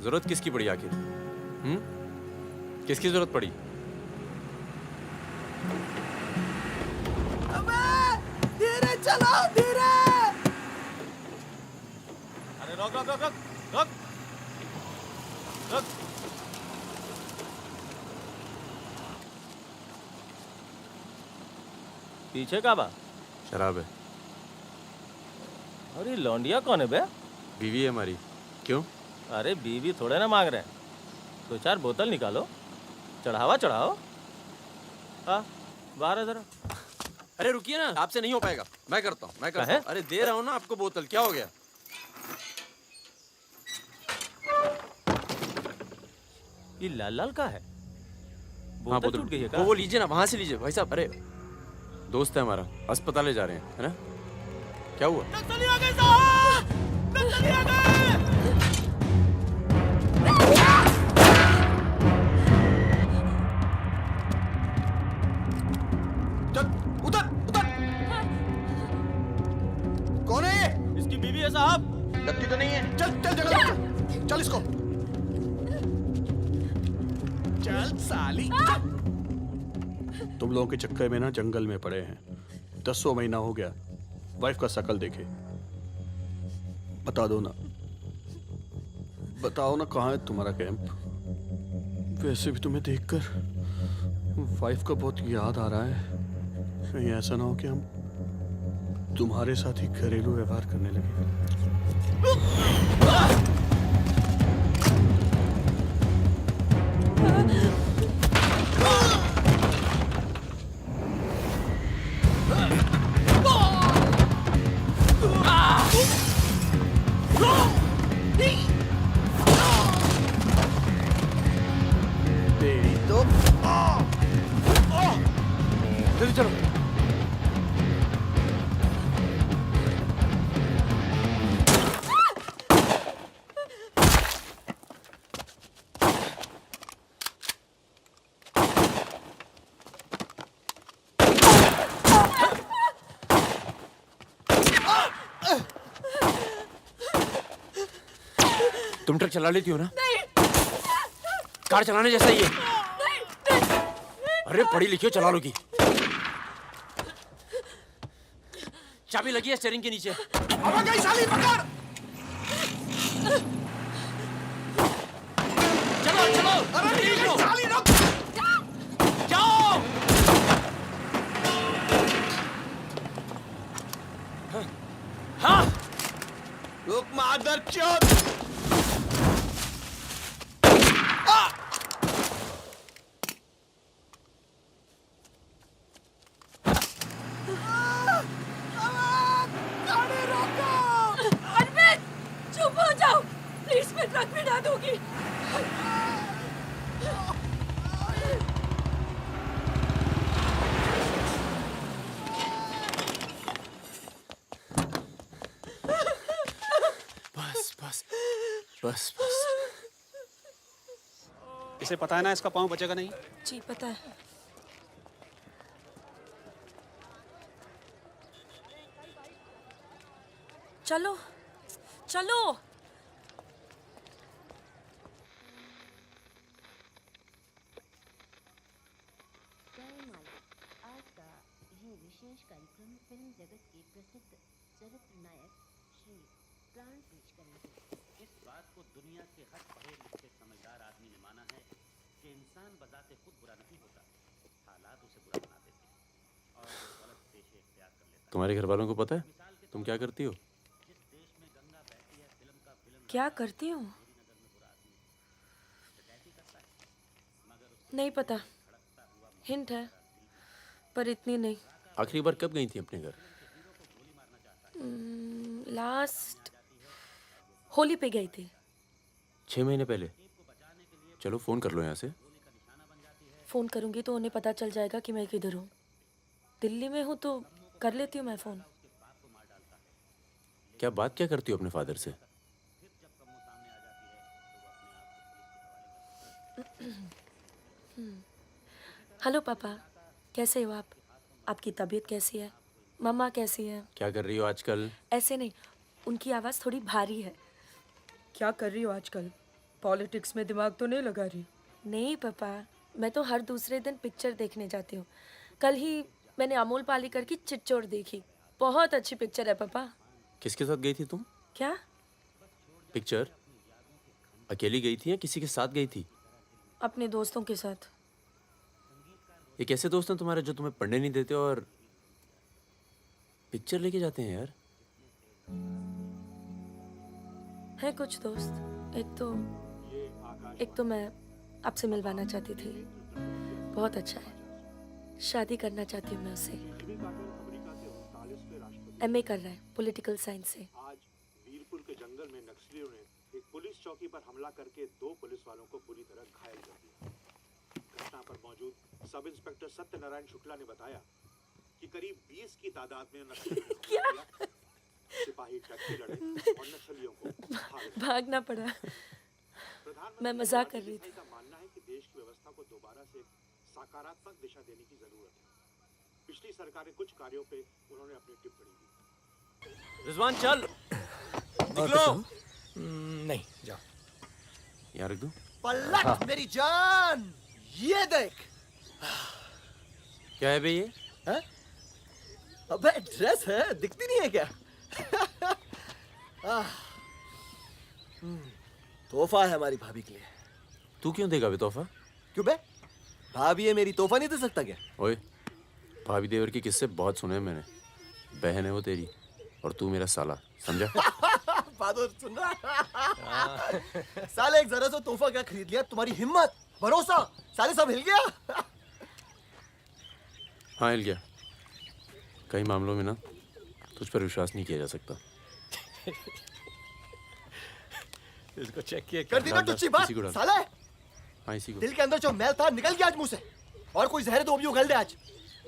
Speaker 10: जरूरत किसकी पड़ी आखिर? किसकी जरूरत पड़ी?
Speaker 2: धीरे चलाओ, धीरे।
Speaker 1: अरे रोक रोक रोक रोक रोक रोक।
Speaker 12: पीछे का बा?
Speaker 10: शराब है।
Speaker 12: अरे लौंडिया कौन है बे?
Speaker 10: बीवी है हमारी। क्यों?
Speaker 12: अरे बीवी थोड़े ना मांग रहे हैं, 2-4 बोतल निकालो, चढ़ावा चढ़ाओ। हाँ बाहर है जरा।
Speaker 10: अरे रुकिए ना, आपसे नहीं हो पाएगा। मैं करता हूँ। अरे दे रहा हूँ ना आपको बोतल, क्या हो गया?
Speaker 12: ये लाल लाल का है?
Speaker 10: हाँ
Speaker 12: बोतल टूट गई है क्या?
Speaker 10: वो लीजिए ना, वहां से लीजिए भाई साहब। अरे दोस्त है हमारा, अस्पताल ले जा रहे हैं, है ना? क्या हुआ?
Speaker 2: नक्सली आ गए साहब! नक्सली आ गए!
Speaker 11: चल उधर उधर। कौन है ये?
Speaker 12: इसकी बीवी है साहब।
Speaker 11: लगती तो नहीं है। चल चल जगह चल इसको।
Speaker 18: चल साली। तुम लोगों के चक्कर में ना जंगल में पड़े हैं। 10 महीना हो गया। वाइफ का शकल देखे। बता दो ना, बताओ ना कहाँ है तुम्हारा कैंप? वैसे भी तुम्हें देखकर वाइफ का बहुत याद आ रहा है। कहीं ऐसा ना हो कि हम तुम्हारे साथ ही घरेलू व्यवहार करने लगे।
Speaker 11: तेरी तो जल्दी चलो।
Speaker 10: तुम ट्रक चला लेती हो ना? कार चलाने जैसा ही है। अरे पढ़ी लिखी हो, चला लोगी। चाबी लगी है स्टीयरिंग के नीचे।
Speaker 2: अब गई साली, पकड़।
Speaker 10: चलो चलो।
Speaker 2: अरे नहीं साली, रुक।
Speaker 10: जाओ। हाँ।
Speaker 2: रुक मादर चोद।
Speaker 15: चुप हो जाओ प्लीज, मैं ट्रक में ना दूंगी।
Speaker 10: बस बस बस बस।
Speaker 12: इसे पता है ना इसका पाँव बचेगा नहीं?
Speaker 15: जी पता है। चलो चलो।
Speaker 19: आज का ये विशेष कार्यक्रम फिल्म जगत के प्रसिद्ध चरित्र नायक श्री प्राण पेश करेंगे।
Speaker 20: इस बात को दुनिया के हर पढ़े लिखे समझदार आदमी ने माना है कि इंसान बजाते खुद बुरा नहीं होता, हालात उसे बुरा बना देते हैं।
Speaker 10: तुम्हारे घर वालों को पता है तुम क्या करती हो?
Speaker 15: क्या करती हूँ? नहीं पता, हिंट है पर इतनी नहीं।
Speaker 10: आखिरी बार कब गई थी अपने घर?
Speaker 15: लास्ट होली पे गई थी।
Speaker 10: 6 महीने पहले। चलो फोन कर लो यहाँ से।
Speaker 15: फोन करूंगी तो उन्हें पता चल जाएगा कि मैं किधर हूँ। दिल्ली में हूँ तो कर लेती हूँ मैं फोन।
Speaker 10: क्या बात क्या करती हो अपने फादर से?
Speaker 15: हेलो पापा, कैसे हो आप? आपकी तबीयत कैसी है? मम्मा कैसी है?
Speaker 10: क्या कर रही हो आजकल?
Speaker 15: ऐसे नहीं, उनकी आवाज़ थोड़ी भारी है।
Speaker 6: क्या कर रही हो आजकल? पॉलिटिक्स में दिमाग तो नहीं लगा रही?
Speaker 15: नहीं पापा, मैं तो हर दूसरे दिन पिक्चर देखने जाती हूँ। कल ही मैंने अमोल पालेकर की चिट्चोर देखी। बहुत अच्छी पिक्चर है पापा।
Speaker 10: किसके साथ गई थी तुम?
Speaker 15: क्या?
Speaker 10: पिक्चर अकेली गई थी या किसी के साथ गई थी?
Speaker 15: अपने दोस्तों के साथ।
Speaker 10: ये कैसे दोस्त हैं तुम्हारे जो तुम्हें पढ़ने नहीं देते और पिक्चर लेके जाते हैं यार?
Speaker 15: है कुछ दोस्त। एक तो मैं आपसे मिलवाना चाहती थी। बहुत अच्छा है। शादी करना चाहती हूँ मैं उससे। MA कर रहा है पॉलिटिकल साइंस से।
Speaker 20: आज वीरपुर के जंगल में नक्सलियों ने एक पुलिस चौकी पर हमला करके 2 पुलिस वालों को बुरी तरह घायल कर दिया। घटना पर मौजूद सब इंस्पेक्टर सत्यनारायण शुक्ला ने बताया कि करीब 20 की तादाद में नक्सलियों सिपाही टक्के लड़े और नक्सलियों को
Speaker 15: भागना पड़ा। मैं मजाक कर रही थी।
Speaker 20: का मानना है कि देश की व्यवस्था को दोबारा से सकारात्मक दिशा देने की जरूरत है। पिछली सरकार के कुछ कार्यों पे उन्होंने अपनी टिप्पणी दी।
Speaker 8: रिजवान चल निकलो।
Speaker 11: नहीं जाओ।
Speaker 10: यहाँ रख दूं?
Speaker 11: पलट मेरी जान, ये देख।
Speaker 10: क्या है बे ये?
Speaker 11: है? अबे ड्रेस है, दिखती नहीं है क्या? तोहफा है हमारी भाभी के लिए।
Speaker 10: तू क्यों देगा बे तोहफा?
Speaker 11: क्यों बे? भाभी है मेरी, तोहफा नहीं दे सकता क्या?
Speaker 10: ओए, भाभी देवर के किस्से बहुत सुने हैं मैंने। बहन है वो तेरी और तू मेरा साला, समझा?
Speaker 11: बहादुर सुन रहा? साले एक जरा सा तोहफा क्या खरीद लिया? तुम्हारी हिम्मत, भरोसा, साले सब हिल गया।
Speaker 10: हाँ हिल गया। कई मामलों में ना तुझ पर विश्वास नहीं किया जा सकता।
Speaker 11: इसको चेक किया कर दी ना टुच्ची बात साले।
Speaker 10: हाँ इसी को।
Speaker 11: दिल के अंदर जो मैल था निकल गया आज मुंह से। और कोई जहर दो भी उगल दे आज।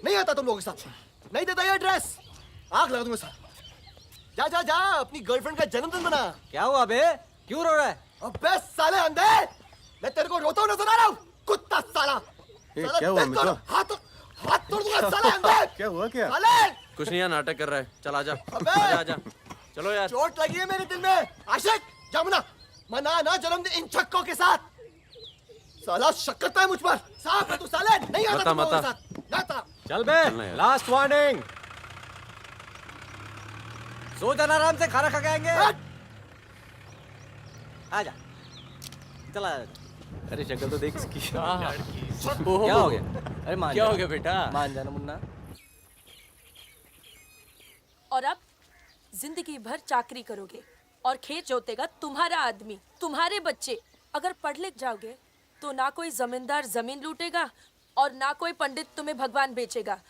Speaker 11: नहीं आता तुम लोगों के साथ। नहीं देता ये ड्रेस। आग लगा दूंगा साथ। जा जा जा अपनी गर्लफ्रेंड का जन्मदिन मना।
Speaker 12: क्या हुआ बे? क्यों रो रहा है?
Speaker 11: अबे साले अंधे, मैं तेरे को रोता हुआ नजर आ रहा हूँ। कुत्ता साला।
Speaker 10: क्या हुआ मित्रा?
Speaker 11: हाथ तोड़ दूंगा साले अंधे।
Speaker 10: क्या हुआ क्या?
Speaker 11: साले
Speaker 10: कुछ नहीं यार, नाटक कर रहा है। चल आजा।
Speaker 11: अबे
Speaker 10: आजा। चलो यार।
Speaker 11: चोट लगी है मेरे दिल में। आशिक जामुना मना ना जन्मदिन इन छक्कों के साथ। साला शक करता है मुझ पर। साफ है तू साले। नहीं आता तुम लोगों के साथ। नाता।
Speaker 12: चल बे, लास्ट वार्निंग। सो जाना आराम से, खाना खा के आएंगे। आजा चला।
Speaker 9: अरे शक्ल तो देख इसकी।
Speaker 12: क्या हो गया?
Speaker 9: अरे मान
Speaker 12: क्या
Speaker 9: जा।
Speaker 12: हो गया बेटा?
Speaker 9: मान जाना मुन्ना।
Speaker 15: और अब जिंदगी भर चाकरी करोगे और खेत जोतेगा तुम्हारा आदमी, तुम्हारे बच्चे। अगर पढ़ लिख जाओगे तो ना कोई जमींदार जमीन लूटेगा और ना कोई पंडित तुम्हें भगवान बेचेगा।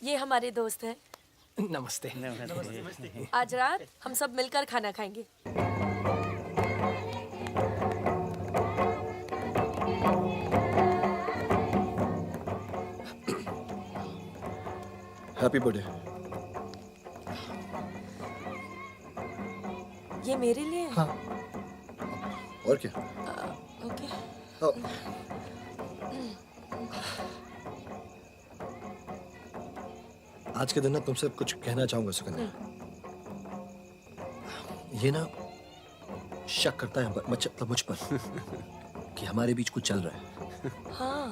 Speaker 15: ये हमारे दोस्त हैं।
Speaker 11: नमस्ते।
Speaker 15: आज रात हम सब मिलकर खाना खाएंगे।
Speaker 11: Happy birthday.
Speaker 15: ये मेरे लिए है?
Speaker 11: हाँ। और क्या?
Speaker 15: ओके।
Speaker 11: आज के दिन ना तुमसे कुछ कहना चाहूंगा सुकन्या। ये ना शक करता है मतलब मुझ पर कि हमारे बीच कुछ चल रहा है।
Speaker 15: हाँ।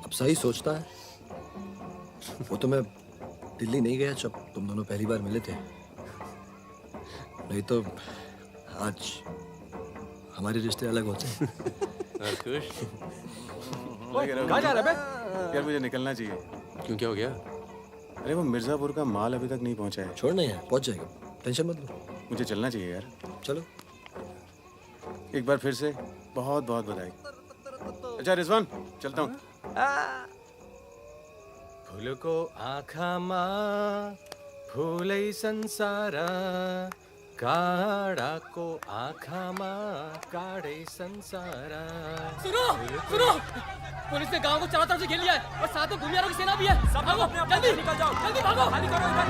Speaker 11: अब सही सोचता है। वो तो मैं दिल्ली नहीं गया जब तुम दोनों पहली बार मिले थे। नहीं तो आज हमारे रिश्ते अलग होते हैं।
Speaker 10: खुश
Speaker 12: कहाँ जा रहा है बे?
Speaker 21: यार मुझे निकलना चाहिए।
Speaker 10: क्यों, क्या हो गया?
Speaker 21: अरे वो मिर्जापुर का माल अभी तक नहीं पहुंचा है।
Speaker 11: छोड़ना यार, पहुंच जाएगा, टेंशन मत लो।
Speaker 21: मुझे चलना चाहिए यार।
Speaker 11: चलो।
Speaker 21: एक बार फिर से बहुत बहुत बधाई। अच्छा रिजवान, चलता हूँ।
Speaker 12: फूलको आँखामा फुलै संसार, काँडाको आँखामा काँडै संसार।
Speaker 22: सुनो सुनो, पुलिस ने गांव को चारों तरफ से घेर लिया है और साथ में भूमियारों की सेना भी है। सब लोग अपने जल्दी निकल जाओ, जल्दी भागो, खाली करो इधर,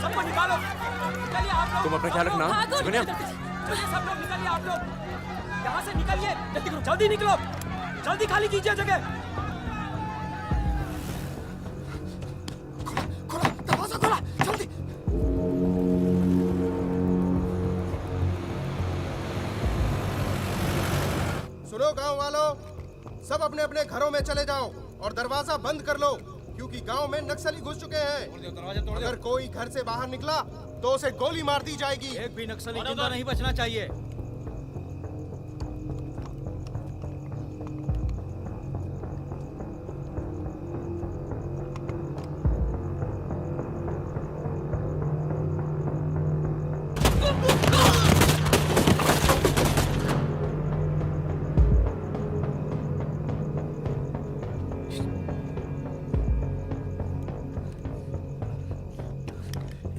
Speaker 22: सबको निकालो। चलिए आप लोग,
Speaker 10: तुम अपना ख्याल रखना।
Speaker 22: चलिए सब लोग निकलिए, आप लोग यहाँ से निकलिए, जल्दी करो, जल्दी निकलो, जल्दी खाली कीजिए जगह।
Speaker 11: दरवाजा खोला, जल्दी।
Speaker 23: सुनो गांव वालों, सब अपने अपने घरों में चले जाओ और दरवाजा बंद कर लो, क्योंकि गांव में नक्सली घुस चुके हैं। अगर कोई घर से बाहर निकला तो उसे गोली मार दी जाएगी।
Speaker 12: एक भी नक्सली जिंदा नहीं बचना चाहिए।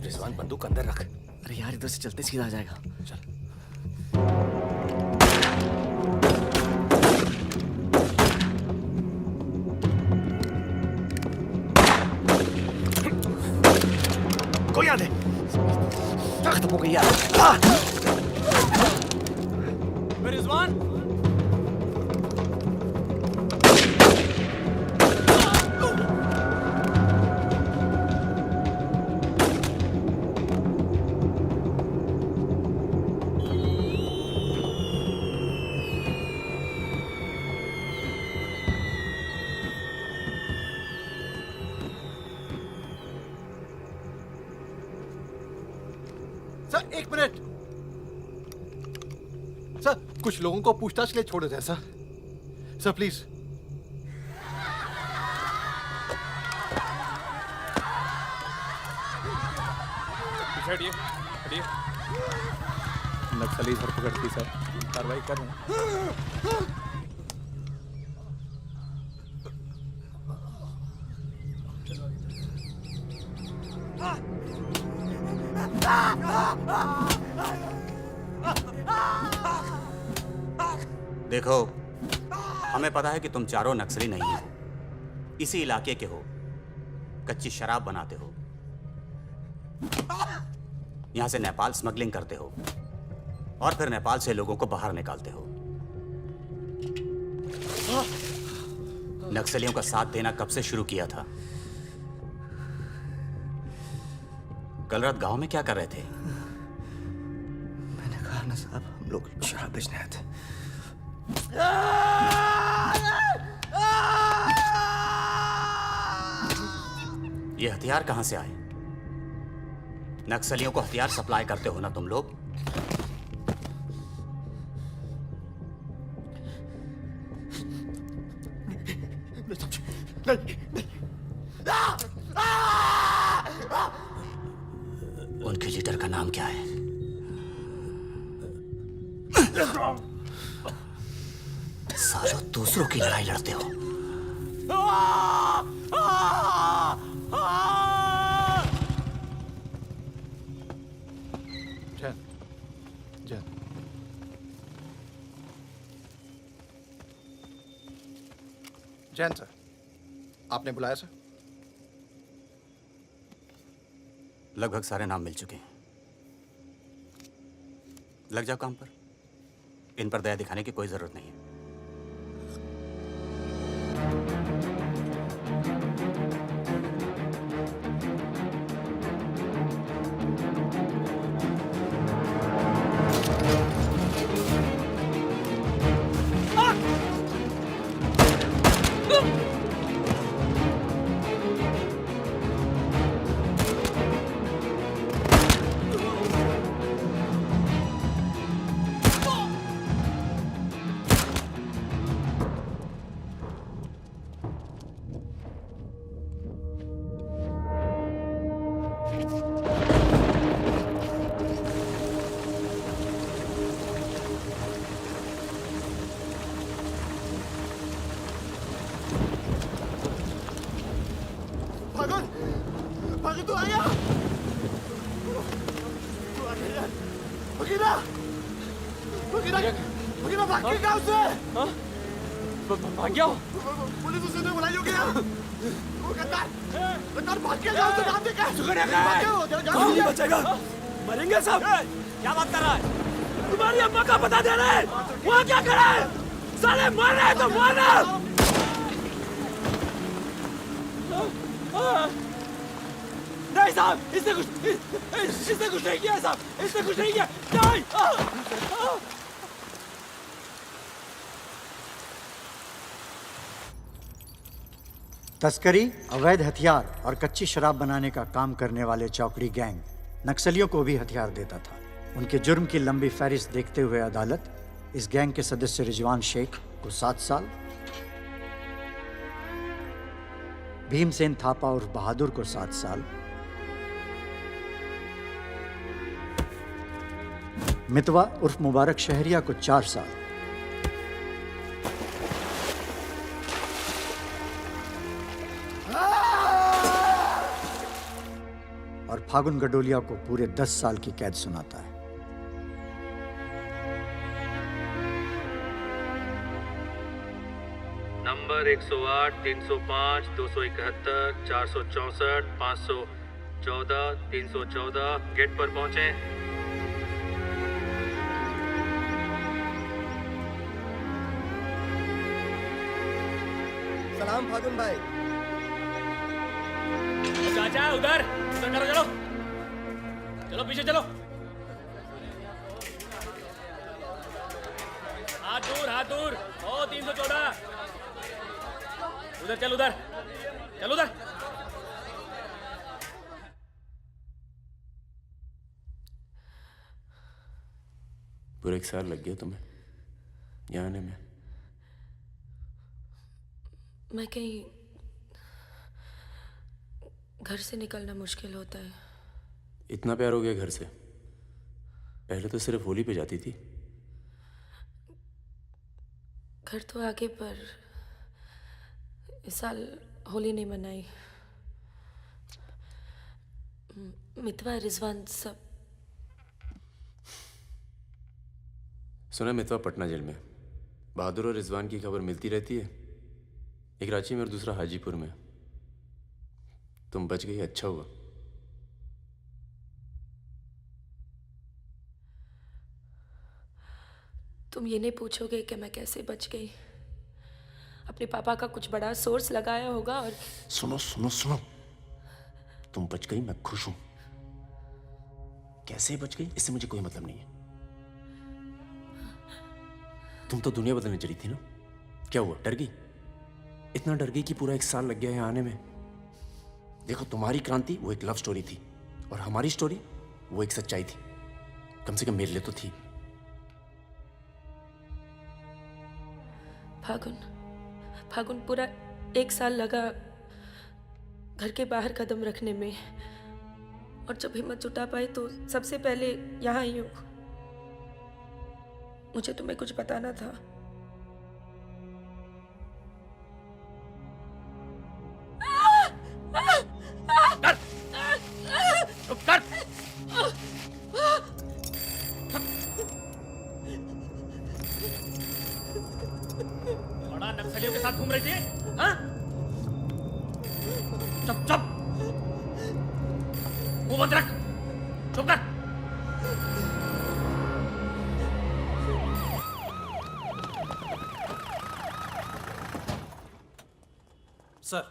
Speaker 8: रिजवान बंदूक अंदर रख। अरे यार इधर से चलते सीधा आ जाएगा। चल।
Speaker 11: कोई आ दे।
Speaker 8: खत्म हो गई यार।
Speaker 12: रिजवान
Speaker 11: सर एक मिनट। सर कुछ लोगों को पूछताछ के लिए छोड़ देते हैं सर। Sir please.
Speaker 21: हटिए, हटिए। नक्सली धरपकड़ की सर, कार्रवाई कर रहे हैं।
Speaker 24: देखो, हमें पता है कि तुम चारों नक्सली नहीं हो, इसी इलाके के हो, कच्ची शराब बनाते हो, यहां से नेपाल स्मगलिंग करते हो और फिर नेपाल से लोगों को बाहर निकालते हो। नक्सलियों का साथ देना कब से शुरू किया था? कल रात गांव में क्या कर रहे थे?
Speaker 8: मैंने कहा ना साहब, हम लोग शराब बेचने आए थे।
Speaker 24: ये हथियार कहां से आए? नक्सलियों को हथियार सप्लाई करते हो ना तुम लोग? उनके लीडर का नाम क्या है? सालों दूसरों की लड़ाई लड़ते हो।
Speaker 11: जैन, जैन। जैन सर, आपने बुलाया सर?
Speaker 24: लगभग सारे नाम मिल चुके हैं। लग जाओ काम पर। इन पर दया दिखाने की कोई जरूरत नहीं है।
Speaker 11: बगीरा बगीरा बगीरा भाग के गांव से।
Speaker 12: भाग गया?
Speaker 11: पुलिस उसे ने बुलाई होगी यार। वो गद्दार भाग के गांव से। नाम देखा
Speaker 22: कौन नहीं बचेगा? मरेंगे सब। क्या बात कर रहा है? तुम्हारी अम्मा का पता दे रहे हैं। वहाँ क्या कर रहा है? साले मर रहे हैं तो मारना। नहीं साहब, इसने कुछ नहीं किया साहब, इसने कुछ नहीं किया। नहीं।
Speaker 3: तस्करी, अवैध हथियार और कच्ची शराब बनाने का काम करने वाले चौकड़ी गैंग नक्सलियों को भी हथियार देता था। उनके जुर्म की लंबी फहरिस्त देखते हुए अदालत इस गैंग के सदस्य रिजवान शेख को 7 साल, भीमसेन थापा उर्फ बहादुर को 7 साल, मितवा उर्फ मुबारक शहरिया को 4 साल, और फागुन गडोलिया को पूरे 10 साल की कैद सुनाता है।
Speaker 5: नंबर 108, 305, 271, 464, 514, 314 गेट पर पहुंचे।
Speaker 11: सलाम फागुन भाई।
Speaker 22: चाचा उधर करो, चलो चलो पीछे चलो। हाथ दूर। ओ 314 उधर चल, उधर।
Speaker 10: पूरे 1 साल लग गया तुम्हें यहाँ आने में।
Speaker 6: मैं कहीं घर से निकलना मुश्किल होता है।
Speaker 10: इतना प्यार हो गया घर से? पहले तो सिर्फ होली पे जाती थी।
Speaker 6: घर तो आगे, पर इस साल होली नहीं मनाई। मितवा, रिजवान सब।
Speaker 10: सुना मितवा पटना जेल में। बहादुर और रिजवान की खबर मिलती रहती है, एक रांची में और दूसरा हाजीपुर में। तुम बच गई, अच्छा हुआ।
Speaker 6: तुम ये नहीं पूछोगे कि मैं कैसे बच गई? अपने पापा का कुछ बड़ा सोर्स लगाया होगा और
Speaker 10: सुनो, तुम बच गई, मैं खुश हूं। कैसे बच गई इससे मुझे कोई मतलब नहीं है। तुम तो दुनिया बदलने चली थी ना, क्या हुआ? डर गई? इतना डर गई कि पूरा 1 साल लग गया है आने में। देखो, तुम्हारी क्रांति वो एक लव स्टोरी थी और हमारी स्टोरी वो एक सच्चाई थी। कम से कम मेरे लिए तो थी।
Speaker 6: फागुन पूरा 1 साल लगा घर के बाहर कदम रखने में, और जब हिम्मत जुटा पाई तो सबसे पहले यहाँ आई हूँ। मुझे तुम्हें कुछ बताना था।
Speaker 22: बड़ा नक्सलियों के साथ घूम रही थी, हाँ? चुप। मुंह बंद रख, चुप कर।
Speaker 23: सर।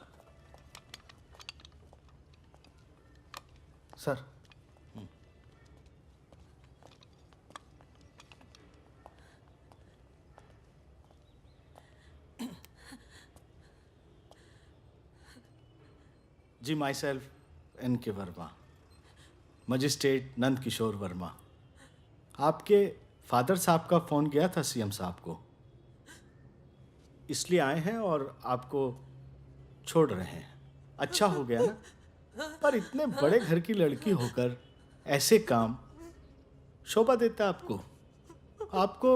Speaker 23: जी, myself N.K. Verma, magistrate Nand Kishore Verma. आपके फादर साहब का फ़ोन गया था सीएम साहब को, इसलिए आए हैं और आपको छोड़ रहे हैं। अच्छा हो गया ना, पर इतने बड़े घर की लड़की होकर ऐसे काम शोभा देता आपको। आपको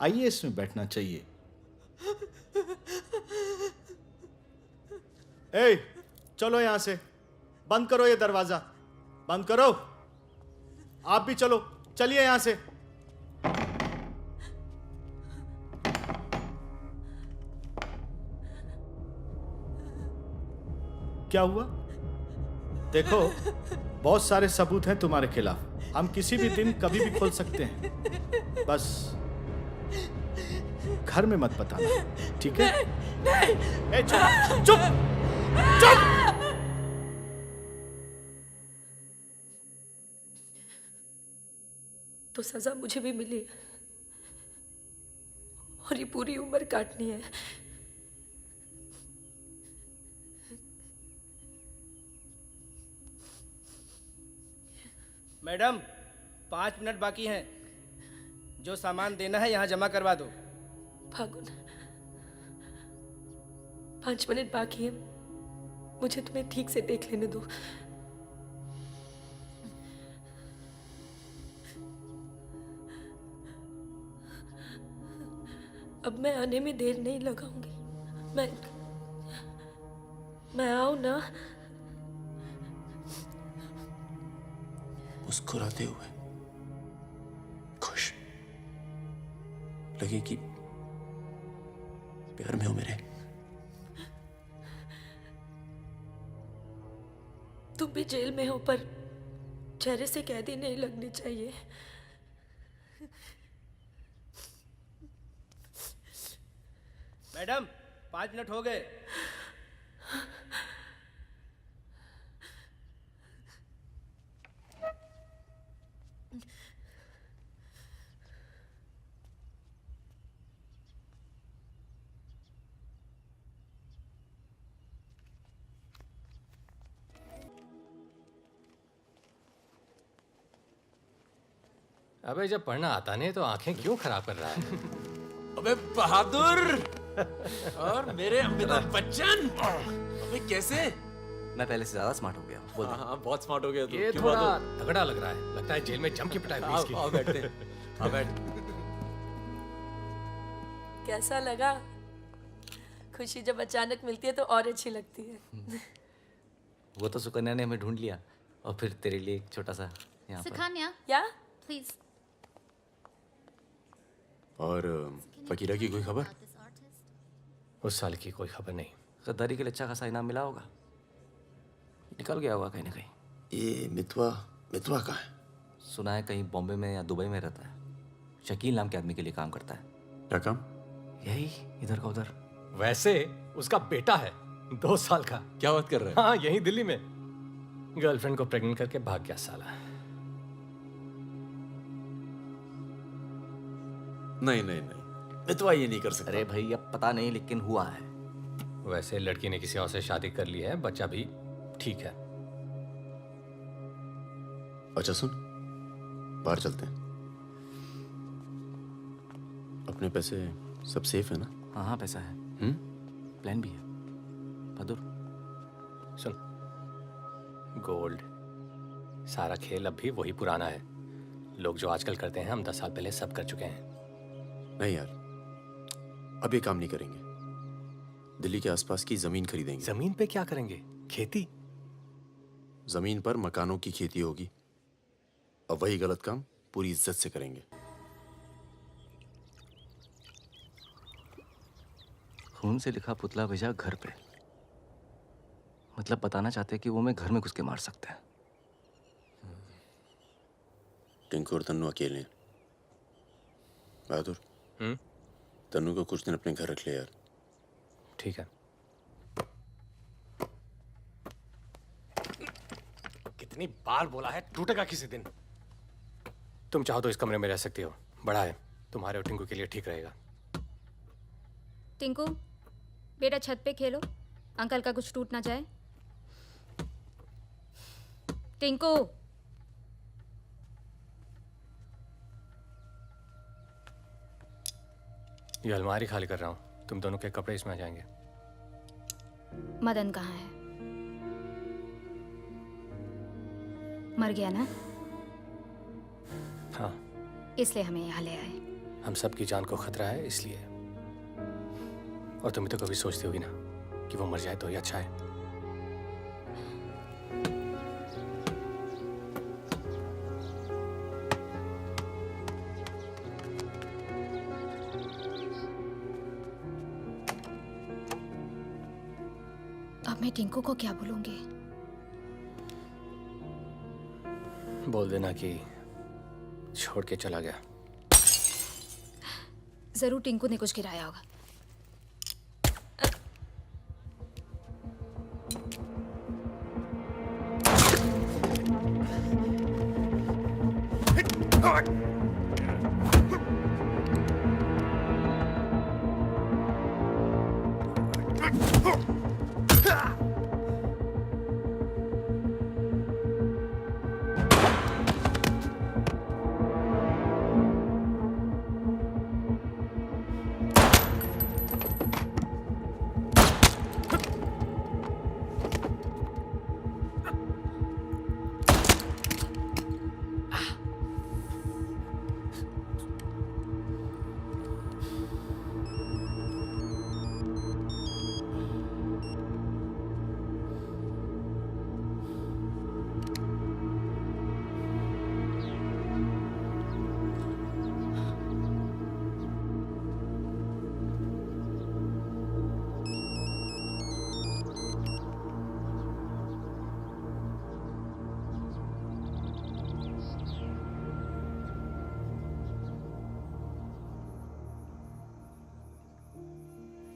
Speaker 23: IAS में बैठना चाहिए। ए, चलो यहां से, बंद करो ये दरवाजा, बंद करो। आप भी चलो,
Speaker 21: चलिए यहां से। क्या हुआ? देखो, बहुत सारे सबूत हैं तुम्हारे खिलाफ। हम किसी भी दिन कभी भी खोल सकते हैं। बस घर में मत बताना, ठीक है? ए, चुप चुप चुप।
Speaker 6: तो सजा मुझे भी मिली और ये पूरी उम्र काटनी है।
Speaker 12: मैडम 5 मिनट बाकी हैं। जो सामान देना है यहाँ जमा करवा दो।
Speaker 6: फागुन 5 मिनट बाकी है, मुझे तुम्हें ठीक से देख लेने दो। अब मैं आने में देर नहीं लगाऊंगी। मैं आऊं ना?
Speaker 10: मुस्कुराते हुए, खुश, लगे कि प्यार में हो मेरे।
Speaker 6: तुम भी जेल में हो, पर चेहरे से कैदी नहीं लगनी चाहिए।
Speaker 12: मैडम 5 मिनट हो गए। अबे जब पढ़ना आता नहीं तो आंखें क्यों खराब कर रहा है?
Speaker 4: अबे बहादुर और मेरे अमिताभ बच्चन, अबे कैसे?
Speaker 9: मैं पहले से ज्यादा स्मार्ट हो गया। बोल दे।
Speaker 4: हाँ, बहुत स्मार्ट हो गया तू।
Speaker 12: ये
Speaker 4: क्यों
Speaker 12: थोड़ा
Speaker 4: बहादुर?
Speaker 12: तगड़ा लग रहा है। लगता है जेल में जम की पिटाई हुई इसकी।
Speaker 4: आओ बैठते हैं। आओ बैठ।
Speaker 6: कैसा लगा? खुशी जब अचानक मिलती है तो और अच्छी लगती है।
Speaker 9: वो तो सुकन्या ने हमें ढूंढ लिया और फिर तेरे लिए एक छोटा सा यहाँ पर।
Speaker 7: सुकन्या,
Speaker 6: या
Speaker 7: प्लीज।
Speaker 10: और फकीरा की कोई खबर?
Speaker 12: उस साल की कोई खबर नहीं।
Speaker 9: गद्दारी के लिए अच्छा खासा इनाम मिला होगा, निकल गया होगा कहीं ना कहीं।
Speaker 10: ये मितवा कहाँ है?
Speaker 9: सुना है कहीं बॉम्बे में या दुबई में रहता है। शकील नाम के आदमी के लिए काम करता है।
Speaker 10: क्या काम?
Speaker 9: यही इधर का उधर।
Speaker 12: वैसे उसका बेटा है 2 साल का।
Speaker 4: क्या बात कर रहे हैं?
Speaker 12: हाँ, यहीं दिल्ली में गर्लफ्रेंड को प्रेग्नेंट करके भाग गया साला।
Speaker 10: नहीं, मितवा ये नहीं कर सकता।
Speaker 9: अरे भाई अब पता नहीं, लेकिन हुआ है।
Speaker 12: वैसे लड़की ने किसी और से शादी कर ली है, बच्चा भी ठीक है।
Speaker 10: अच्छा सुन, बाहर चलते हैं। अपने पैसे सब सेफ है ना?
Speaker 9: हाँ पैसा है। प्लान भी है। बहादुर
Speaker 12: सुन, गोल्ड सारा खेल अब भी वही पुराना है। लोग जो आजकल करते हैं हम 10 साल पहले सब कर चुके हैं।
Speaker 10: नहीं यार, अब ये काम नहीं करेंगे। दिल्ली के आसपास की जमीन खरीदेंगे।
Speaker 12: जमीन पे क्या करेंगे? खेती?
Speaker 10: जमीन पर मकानों की खेती होगी। अब वही गलत काम पूरी इज्जत से करेंगे।
Speaker 9: खून से लिखा पुतला भेजा घर पे। मतलब बताना चाहते कि वो मैं घर में घुस के मार सकते हैं।
Speaker 10: टिंकू और तन्नू अकेले हैं। बहादुर, तन्नू को कुछ दिन अपने घर रख ले यार।
Speaker 12: ठीक है। कितनी बार बोला है, टूटेगा किसी दिन। तुम चाहो तो इस कमरे में रह सकती हो, बड़ा है, तुम्हारे और टिंकू के लिए ठीक रहेगा।
Speaker 7: टिंकू बेटा छत पे खेलो, अंकल का कुछ टूट ना जाए। टिंकू
Speaker 12: ये अलमारी खाली कर रहा हूँ, तुम दोनों के कपड़े इसमें आ जाएंगे।
Speaker 7: मदन कहाँ है? मर गया ना?
Speaker 12: हाँ,
Speaker 7: इसलिए हमें यहाँ ले आए।
Speaker 12: हम सबकी जान को खतरा है इसलिए। और तुम तो कभी सोचती होगी ना कि वो मर जाए तो ही अच्छा है।
Speaker 7: अब मैं टिंकू को क्या बोलूंगी?
Speaker 12: बोल देना कि छोड़ के चला गया।
Speaker 7: जरूर टिंकू ने कुछ गिराया होगा।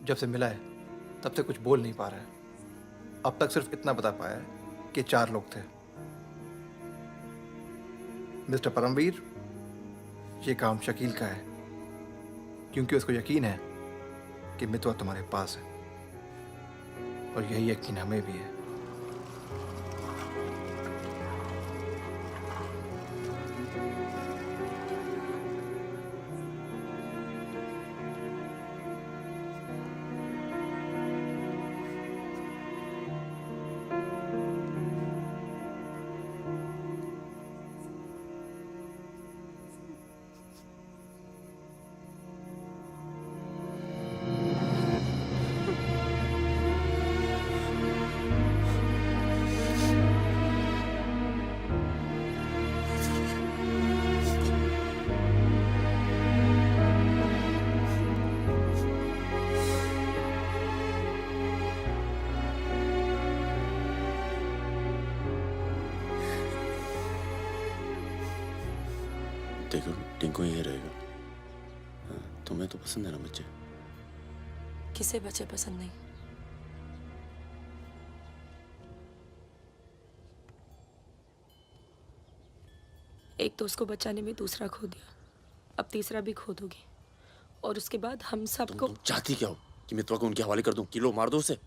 Speaker 13: जब से मिला है तब से कुछ बोल नहीं पा रहा है। अब तक सिर्फ इतना बता पाया है कि 4 लोग थे। मिस्टर परमवीर, ये काम शकील का है, क्योंकि उसको यकीन है कि मितवा तुम्हारे पास है, और यही यकीन हमें भी है।
Speaker 10: देखो टिंकू यहीं रहेगा। हाँ, तुम्हें तो पसंद है ना बच्चे?
Speaker 15: किसे बच्चे पसंद नहीं? एक तो उसको बचाने में दूसरा खो दिया, अब तीसरा भी खो दोगी, और उसके बाद हम सबको।
Speaker 10: तुम चाहती क्या हो कि मितवा को उनके हवाले कर दूं? किलो मार दो उसे।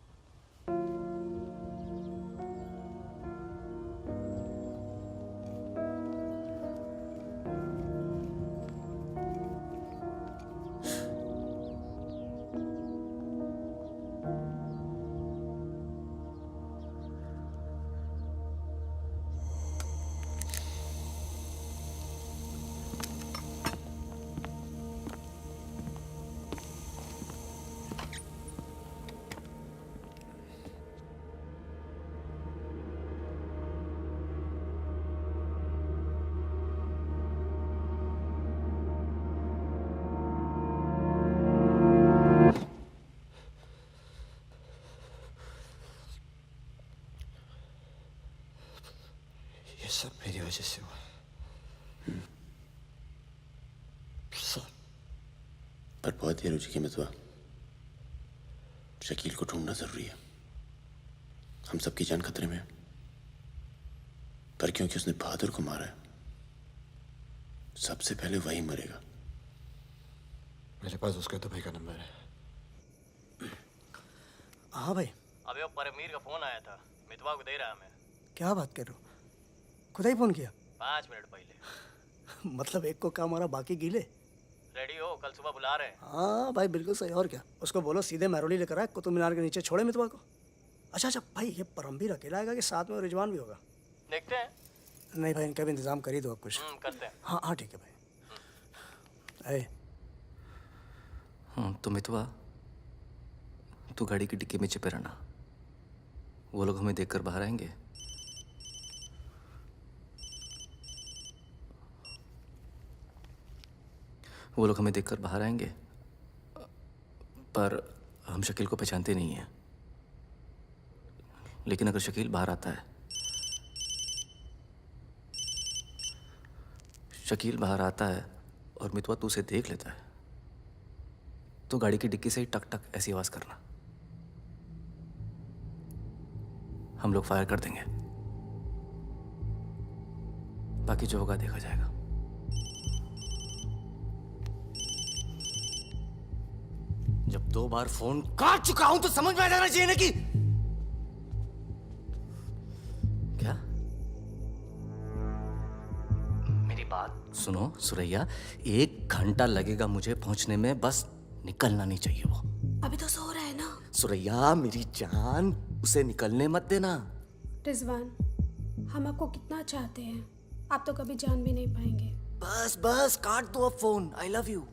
Speaker 11: ये सब मेरी वजह से हुआ। सब।
Speaker 10: पर बहुत देर हो चुकी मितवा। शकील को ढूंढना जरूरी है। हम सबकी जान खतरे में है, पर क्योंकि उसने बहादुर को मारा है, सबसे पहले वही मरेगा।
Speaker 11: मेरे पास उसके दुबई का नंबर है।
Speaker 3: हाँ भाई।
Speaker 12: अबे वो परमीर का फोन आया था, मितवा को दे रहा मैं।
Speaker 2: क्या बात कर रहे हो? खुदा ही फोन किया?
Speaker 12: 5 मिनट पहले।
Speaker 2: मतलब एक को काम और बाकी गीले।
Speaker 12: रेडी हो, कल सुबह बुला रहे हैं।
Speaker 2: हाँ भाई बिल्कुल सही। और क्या, उसको बोलो सीधे महरौली लेकर आए, कुतुब मीनार के नीचे छोड़े मितवा को। अच्छा भाई, ये परमवीर अकेला आएगा कि साथ में रिजवान भी होगा?
Speaker 12: देखते हैं।
Speaker 2: नहीं भाई, इनका भी इंतजाम कर ही दो आप कुछ।
Speaker 12: करते हैं।
Speaker 2: हाँ हाँ ठीक है भाई।
Speaker 9: तो मितवा, तू गाड़ी की डिक्की में छिपे रहना। वो लोग हमें देखकर बाहर आएंगे। वो लोग हमें देखकर बाहर आएंगे, पर हम शकील को पहचानते नहीं हैं। लेकिन अगर शकील बाहर आता है, शकील बाहर आता है और मितवा तू उसे देख लेता है, तो गाड़ी की डिक्की से ही टक टक ऐसी आवाज करना। हम लोग फायर कर देंगे, बाकी जो होगा देखा जाएगा। जब 2 बार फोन काट चुका हूं तो समझ में आ जाना चाहिए ना कि क्या। मेरी बात सुनो सुरैया, 1 घंटा लगेगा मुझे पहुंचने में, बस निकलना नहीं चाहिए वो।
Speaker 1: अभी तो सो रहा है ना।
Speaker 9: सुरैया मेरी जान, उसे निकलने मत देना।
Speaker 1: रिजवान, हम आपको कितना चाहते हैं, आप तो कभी जान भी नहीं पाएंगे।
Speaker 9: बस बस काट दो अब फोन। I love you.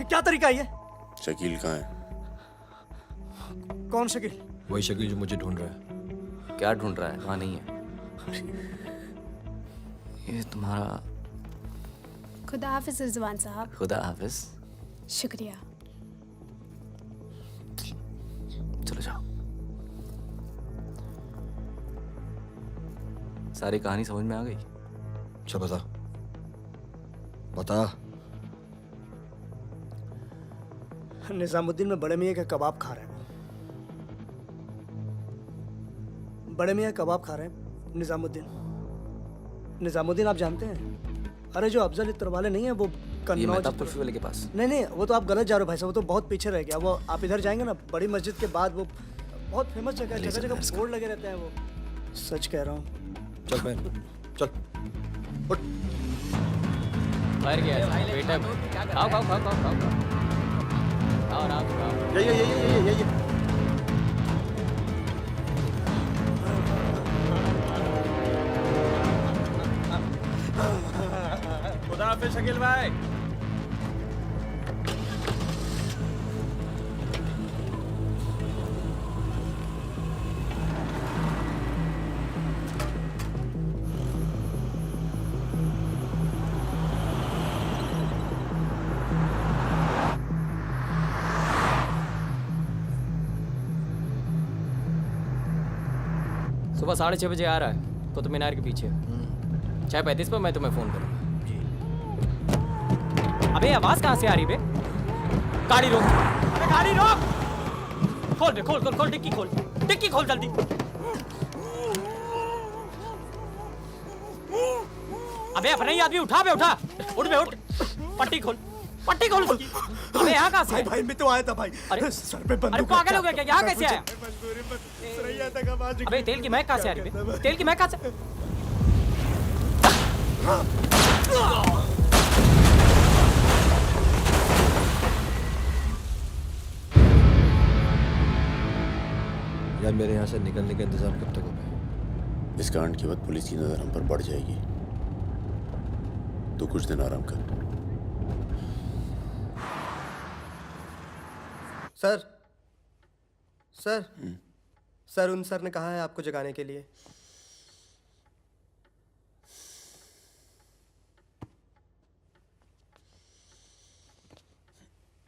Speaker 2: क्या तरीका है ये?
Speaker 10: शकील कहाँ है?
Speaker 2: कौन शकील?
Speaker 8: वही शकील जो मुझे ढूंढ रहा है।
Speaker 9: क्या ढूंढ रहा है? वहां नहीं है। ये तुम्हारा।
Speaker 1: खुदा हाफिज रिजवान साहब।
Speaker 9: खुदा हाफिज।
Speaker 1: शुक्रिया।
Speaker 9: चलो जाओ। सारी कहानी समझ में आ गई?
Speaker 11: अच्छा बता बता।
Speaker 2: निजामुद्दीन में बड़े मियाँ का कबाब खा रहे हैं। बड़े मियाँ कबाब खा रहे हैं निजामुद्दीन। निजामुद्दीन आप जानते हैं? अरे जो अफजल इत्र वाले नहीं है वो
Speaker 9: ये
Speaker 2: कन्नौज।
Speaker 9: मेहताब कुल्फी वाले के पास।
Speaker 2: नहीं वो तो आप गलत जा रहे हो भाई साहब, वो तो बहुत पीछे रह गया। वो आप इधर जाएंगे ना, बड़ी मस्जिद के बाद वो बहुत फेमस जगह है, जगह जगह बोर्ड लगे रहते हैं। वो सच कह रहा हूँ।
Speaker 11: चल बहन चल उठ।
Speaker 12: बाहर गया बेटा। खाओ खाओ खाओ खाओ खाओ खाओ आराम से खाओ।
Speaker 11: ये
Speaker 4: खुदा हाफिज शकील भाई।
Speaker 12: सुबह 6:30 बजे आ रहा है कुतुब मीनार के पीछे। 6:35 पर मैं तुम्हें फोन करूंगा। अबे आवाज कहाँ से आ रही बे? गाड़ी रोक। अबे गाड़ी रोक। खोल बे, खोल खोल खोल, डिक्की खोल, डिक्की खोल जल्दी। अबे अपना ही आदमी उठा बे, उठा। उठ बे उठ। पट्टी खोल, पट्टी खोल उसकी। अबे यहाँ कहाँ से?
Speaker 2: भाई मैं तो आया था भाई।
Speaker 12: अरे
Speaker 2: सर पे बंदूक।
Speaker 12: अरे पागल हो गया क्या? यहाँ कैसे आया?
Speaker 2: सुरैया तक आवाज।
Speaker 12: अबे तेल की महक कहाँ से आ रही बे? तेल की महक कहाँ से?
Speaker 11: यार मेरे यहाँ से निकलने का इंतजाम कब तक होगा?
Speaker 10: इस कांड के बाद पुलिस की नजर हम पर बढ़ जाएगी, तो कुछ दिन आराम कर।
Speaker 23: सर सर सर उन सर ने कहा है आपको जगाने के लिए।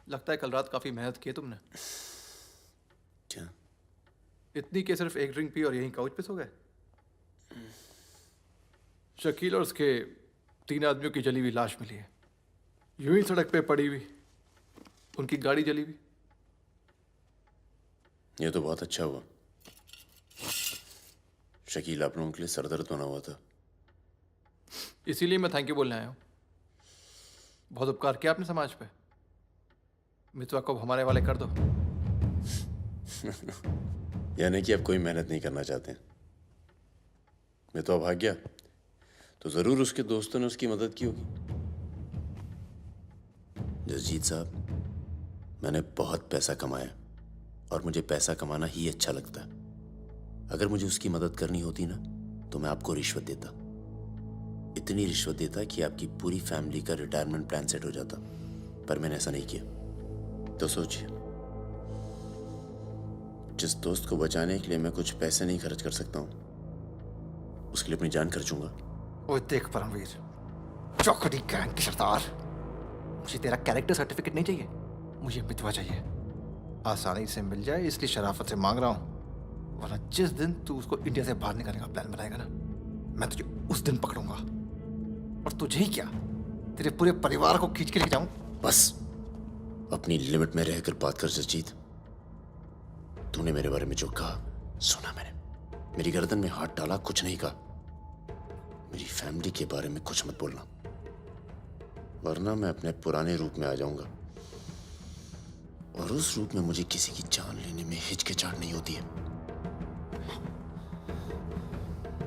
Speaker 13: लगता है कल रात काफी मेहनत की है तुमने।
Speaker 10: क्या?
Speaker 13: इतनी कि सिर्फ एक ड्रिंक पी और यहीं काउच पे सो गए? शकील और उसके 3 आदमियों की जली हुई लाश मिली है, यूं ही सड़क पे पड़ी हुई। उनकी गाड़ी जली हुई।
Speaker 10: ये तो बहुत अच्छा हुआ। शकील आप लोगों के लिए सरदर्द बना हुआ था।
Speaker 13: इसीलिए मैं थैंक यू बोलने आया हूँ। बहुत उपकार किया आपने समाज पे। मितवा को हमारे वाले कर दो।
Speaker 10: यानी कि अब कोई मेहनत नहीं करना चाहते। मितवा भाग गया तो जरूर उसके दोस्तों ने उसकी मदद की होगी। जसजीत साहब, मैंने बहुत पैसा कमाया और मुझे पैसा कमाना ही अच्छा लगता है। अगर मुझे उसकी मदद करनी होती ना तो मैं आपको रिश्वत देता, इतनी रिश्वत देता कि आपकी पूरी फैमिली का रिटायरमेंट प्लान सेट हो जाता, पर मैंने ऐसा नहीं किया। तो सोचिए, जिस दोस्त को बचाने के लिए मैं कुछ पैसे नहीं खर्च कर सकता हूँ, उसके लिए अपनी जान खर्चूंगा।
Speaker 13: ओए देख परमवीर, चौकड़ी गैंग की सरदार, मुझे तेरा कैरेक्टर सर्टिफिकेट नहीं चाहिए, मुझे मितवा चाहिए। आसानी से मिल जाए इसलिए शराफत से मांग रहा हूँ, वरना जिस दिन तू उसको इंडिया से बाहर निकालने का प्लान बनाएगा ना, मैं तुझे उस दिन पकड़ूंगा। और तुझे ही क्या, तेरे पूरे परिवार को खींच के लेके जाऊं।
Speaker 10: बस अपनी लिमिट में रहकर बात कर जसजीत। तूने मेरे बारे में जो कहा सुना मैंने, मेरी गर्दन में हाथ डाला, कुछ नहीं कहा। मेरी फैमिली के बारे में कुछ मत बोलना, वरना मैं अपने पुराने रूप में आ जाऊंगा, और उस रूप में मुझे किसी की जान लेने में हिचकिचाहट नहीं होती है।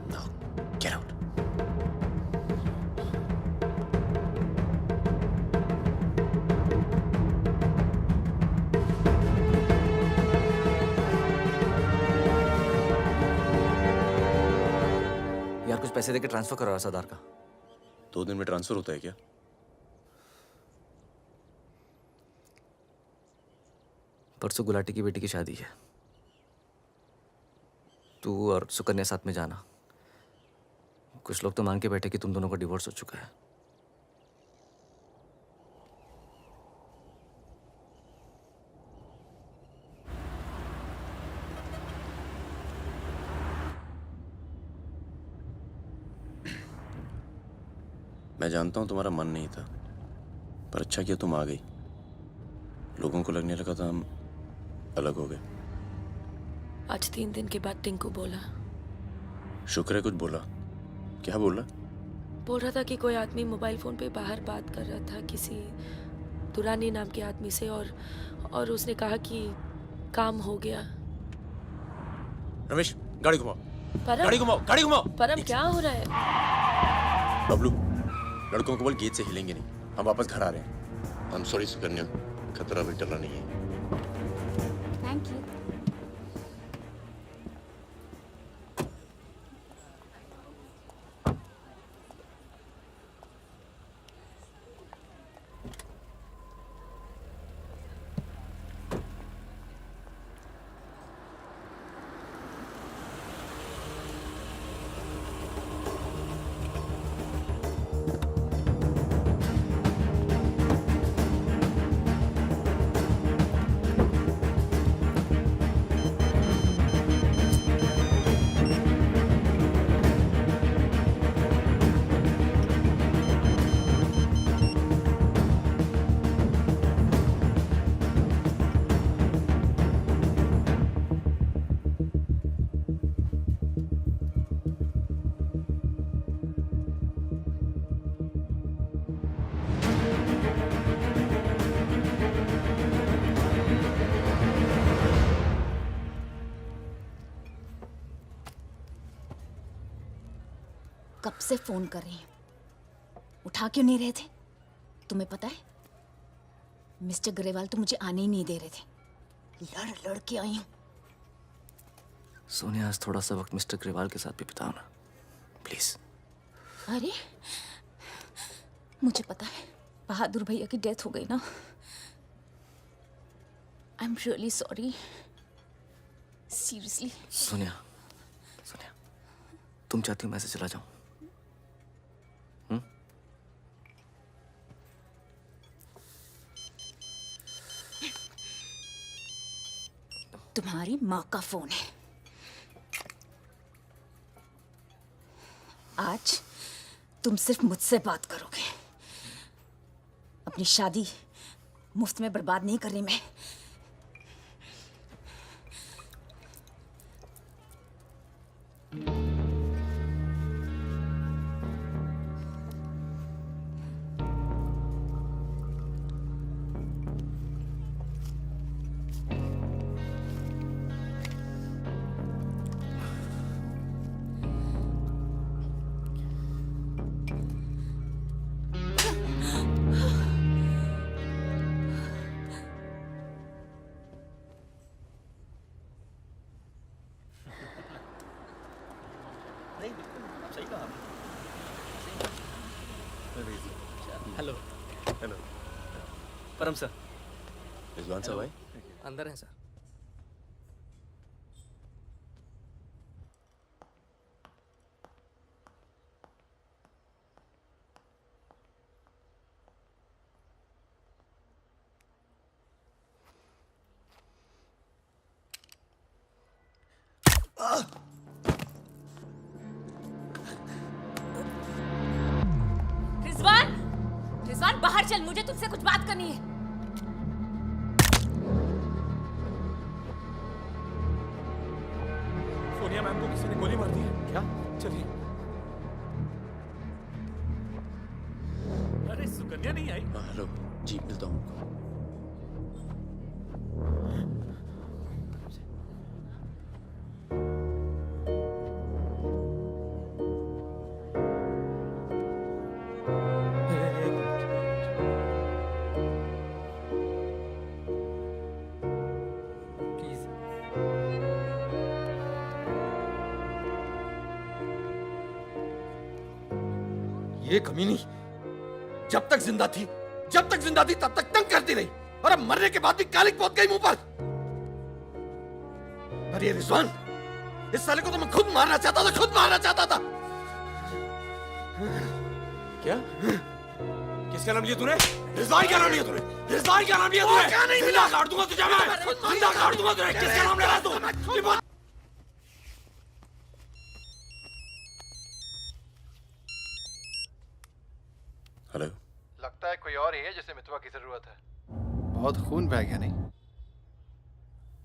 Speaker 10: Now, get out.
Speaker 8: यार कुछ पैसे देके ट्रांसफर करो सरदार का।
Speaker 10: 2 दिन में ट्रांसफर होता है क्या?
Speaker 8: परसों गुलाटी की बेटी की शादी है, तू और सुकन्या साथ में जाना। कुछ लोग तो मान के बैठे कि तुम दोनों का डिवोर्स हो चुका है।
Speaker 10: मैं जानता हूं तुम्हारा मन नहीं था, पर अच्छा किया तुम आ गई। लोगों को लगने लगा था हम अलग हो गए।
Speaker 6: आज 3 दिन के बाद टिंकू बोला।
Speaker 10: शुक्र है कुछ बोला। क्या बोला?
Speaker 6: बोल रहा था कि कोई आदमी मोबाइल फोन पे बाहर बात कर रहा था किसी दुरानी नाम के आदमी से, और उसने कहा कि काम हो गया।
Speaker 10: रमेश, गाड़ी घुमाओ।
Speaker 6: परम,
Speaker 10: गाड़ी घुमाओ, गाड़ी घुमाओ।
Speaker 6: परम क्या हो रहा है?
Speaker 10: बबलू, लड़कों को बोल गेट से हिलेंगे नहीं, हम वापस घर आ रहे हैं। I'm sorry सुकन्या, खतरा भी टला नहीं है।
Speaker 7: Thank you. कब से फोन कर रही हूँ, उठा क्यों नहीं रहे थे? तुम्हें पता है, मिस्टर ग्रेवाल तो मुझे आने ही नहीं दे रहे थे। लड़ लड़ के आई हूँ।
Speaker 8: सोनिया, आज थोड़ा सा वक्त मिस्टर ग्रेवाल के साथ भी बिताओ ना, प्लीज।
Speaker 7: अरे मुझे पता है, बहादुर भैया की डेथ हो गई ना। I am really sorry, seriously.
Speaker 8: Sonia, Sonia, तुम चाहती हो मैं से चला जाऊं?
Speaker 7: तुम्हारी माँ का फोन है। आज तुम सिर्फ मुझसे बात करोगे। अपनी शादी मुफ्त में बर्बाद नहीं कर रही मैं।
Speaker 12: हेलो
Speaker 8: हेलो
Speaker 12: परम सर।
Speaker 8: रिजवान साहब आए?
Speaker 12: अंदर है सर।
Speaker 7: रिजवान, रिजवान बाहर चल, मुझे तुमसे कुछ बात करनी है।
Speaker 22: सोनिया मैम को किसी ने गोली मार दी है। क्या? चलिए।
Speaker 4: अरे सुकन्या नहीं आई?
Speaker 8: हेलो जी, मिलता हूँ आपको।
Speaker 11: ये कमीनी जब तक जिंदा थी तब तक तंग करती रही, और अब मरने के बाद भी कालिक पोत गई मुंह पर। पर ये रिजवान, इस साले को तो मैं खुद मारना चाहता था।
Speaker 8: क्या?
Speaker 11: किसका नाम लिया तूने? रिजवान का नाम लिया तूने? क्या नहीं मिला? काट दूंगा तुझे मैं, जिंदा काट दूंगा तुझे। किसका नाम ले रहा तू?
Speaker 10: हेलो।
Speaker 13: लगता है कोई और ही है जिसे मितवा की जरूरत है। बहुत खून बह गया नहीं?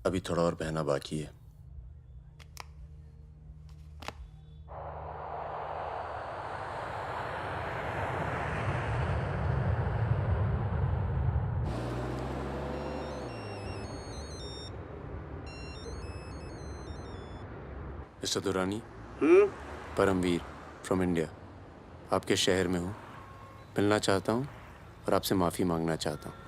Speaker 10: अभी थोड़ा और बहना बाकी है। Mister Durrani, Paramvir from India, आपके शहर में हूँ, मिलना चाहता हूँ और आपसे माफ़ी मांगना चाहता हूँ।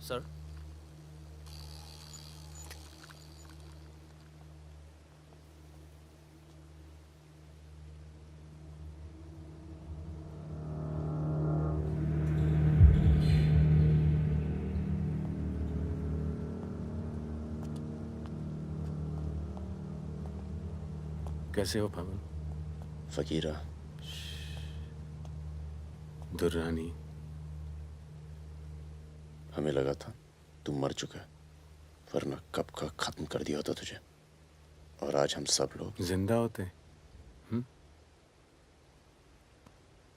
Speaker 8: सर,
Speaker 21: कैसे हो फागुन?
Speaker 10: फकीरा,
Speaker 21: दुर्रानी,
Speaker 10: हमें लगा था तू मर चुका है, वरना कब का खत्म कर दिया होता तुझे। और आज हम सब लोग
Speaker 21: जिंदा होते।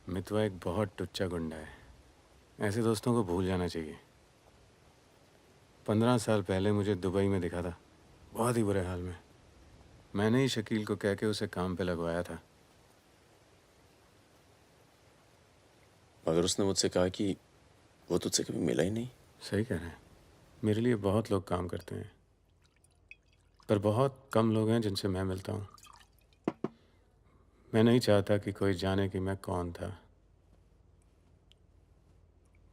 Speaker 21: मितवा एक बहुत टुच्चा गुंडा है, ऐसे दोस्तों को भूल जाना चाहिए। 15 साल पहले मुझे दुबई में दिखा था, बहुत ही बुरे हाल में। मैंने ही शकील को कह के उसे काम पे लगवाया था।
Speaker 10: मगर उसने मुझसे कहा कि वो तुझसे कभी मिला ही नहीं।
Speaker 21: सही कह रहे हैं, मेरे लिए बहुत लोग काम करते हैं, पर बहुत कम लोग हैं जिनसे मैं मिलता हूँ। मैं नहीं चाहता कि कोई जाने कि मैं कौन था।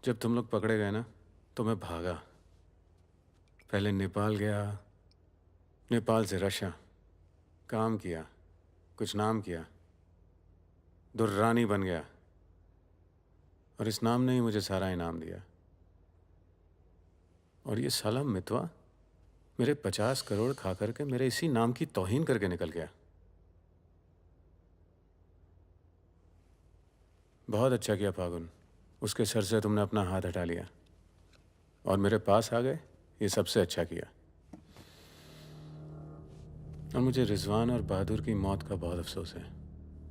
Speaker 21: जब तुम लोग पकड़े गए ना, तो मैं भागा। पहले नेपाल गया, नेपाल से रशिया, काम किया, कुछ नाम किया, दुर्रानी बन गया, और इस नाम ने ही मुझे सारा इनाम दिया। और ये साला मितवा मेरे 50 करोड़ खा करके मेरे इसी नाम की तौहीन करके निकल गया। बहुत अच्छा किया फागुन, उसके सर से तुमने अपना हाथ हटा लिया और मेरे पास आ गए, ये सबसे अच्छा किया। और मुझे रिजवान और बहादुर की मौत का बहुत अफसोस है,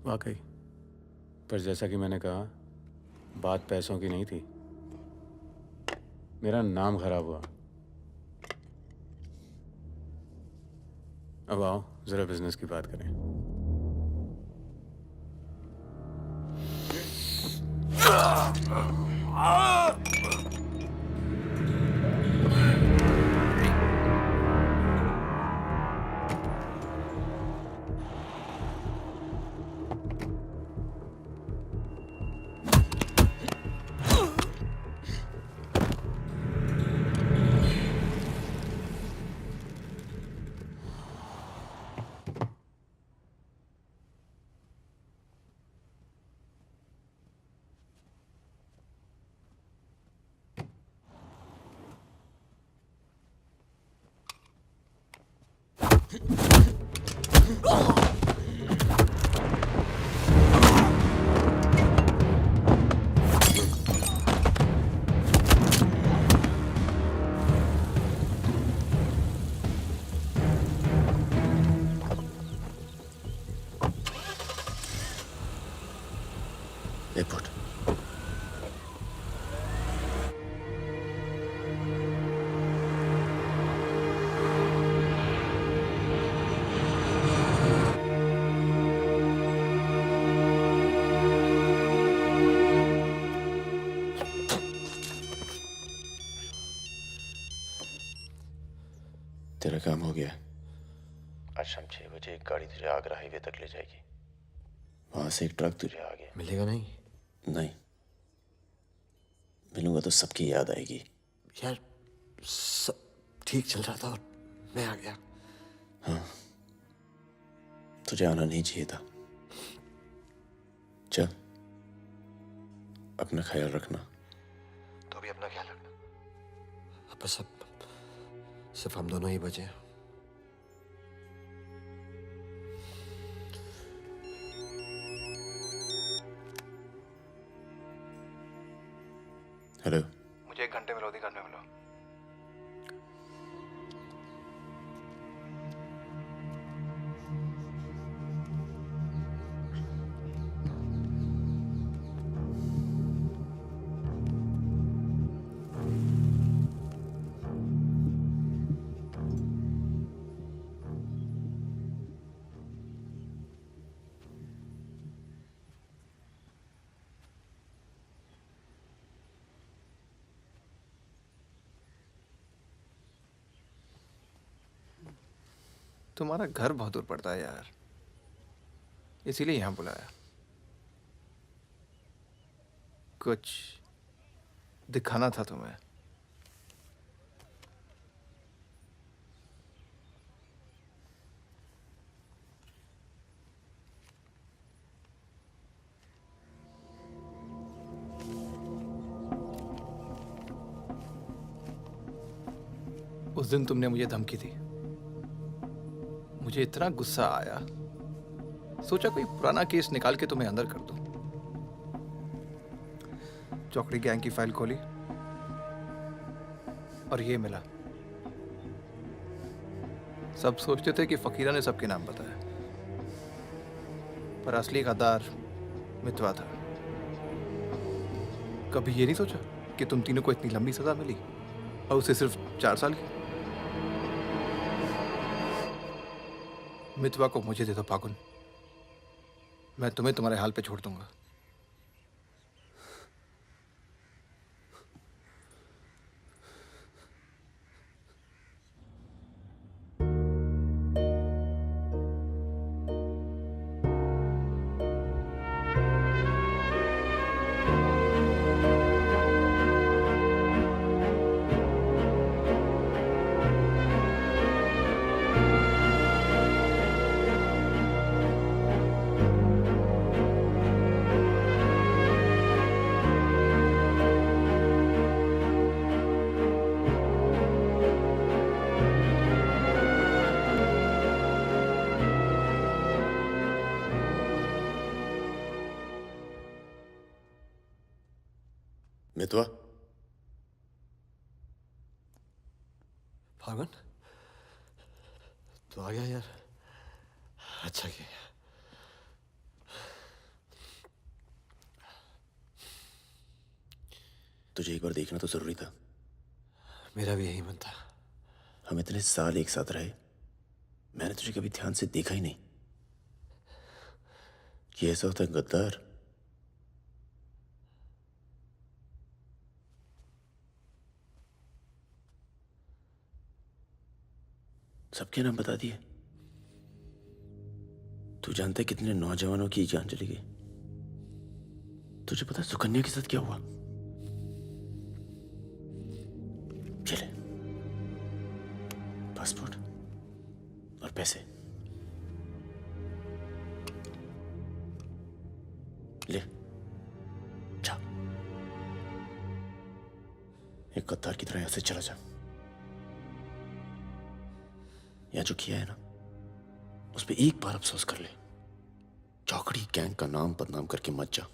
Speaker 21: वाकई। पर जैसा कि मैंने कहा, बात पैसों की नहीं थी, मेरा नाम खराब हुआ। अब आओ जरा बिजनेस की बात करें।
Speaker 10: रिपोर्ट। तेरा काम हो गया। आज शाम 6 बजे एक गाड़ी तुझे आगरा हाईवे तक ले जाएगी। वहां से एक ट्रक तुझे आगे
Speaker 11: मिलेगा नहीं?
Speaker 10: नहीं, मिलूंगा तो सबकी याद आएगी।
Speaker 11: यार सब ठीक चल रहा था और मैं आ गया।
Speaker 10: हाँ, तुझे आना नहीं चाहिए था। चल, अपना ख्याल रखना।
Speaker 11: तो भी अपना ख्याल रखना। अब बस अब सिर्फ हम दोनों ही बचे हैं।
Speaker 10: हेलो,
Speaker 13: मुझे 1 घंटे में लोधी घर में मिलो। तुम्हारा घर बहुत दूर पड़ता है यार, इसीलिए यहाँ बुलाया। कुछ दिखाना था तुम्हें। उस दिन तुमने मुझे धमकी दी, मुझे इतना गुस्सा आया, सोचा कोई पुराना केस निकाल के तुम्हें अंदर कर दूं। चौकड़ी गैंग की फाइल खोली और ये मिला। सब सोचते थे कि फकीरा ने सबके नाम बताया, पर असली गद्दार मितवा था। कभी ये नहीं सोचा कि तुम तीनों को इतनी लंबी सजा मिली और उसे सिर्फ 4 साल की। मितवा को मुझे दे दो फागुन, मैं तुम्हें तुम्हारे हाल पे छोड़ दूंगा।
Speaker 10: मितवा,
Speaker 11: फागुन तो आ गया यार। अच्छा किया।
Speaker 10: तुझे एक बार देखना तो जरूरी था।
Speaker 11: मेरा भी यही मन था।
Speaker 10: हम इतने साल एक साथ रहे, मैंने तुझे कभी ध्यान से देखा ही नहीं। ये ऐसा होता है गद्दार। सबके नाम बता दिए। तू जानता है कितने नौजवानों की जान चली गई? तुझे पता है सुकन्या के साथ क्या हुआ? चले, पासपोर्ट और पैसे ले जा। एक गद्दार की तरह यहां से चला जा। या जो किया है ना, उस पर एक बार अफसोस कर ले। चौकड़ी गैंग का नाम बदनाम करके मत जा।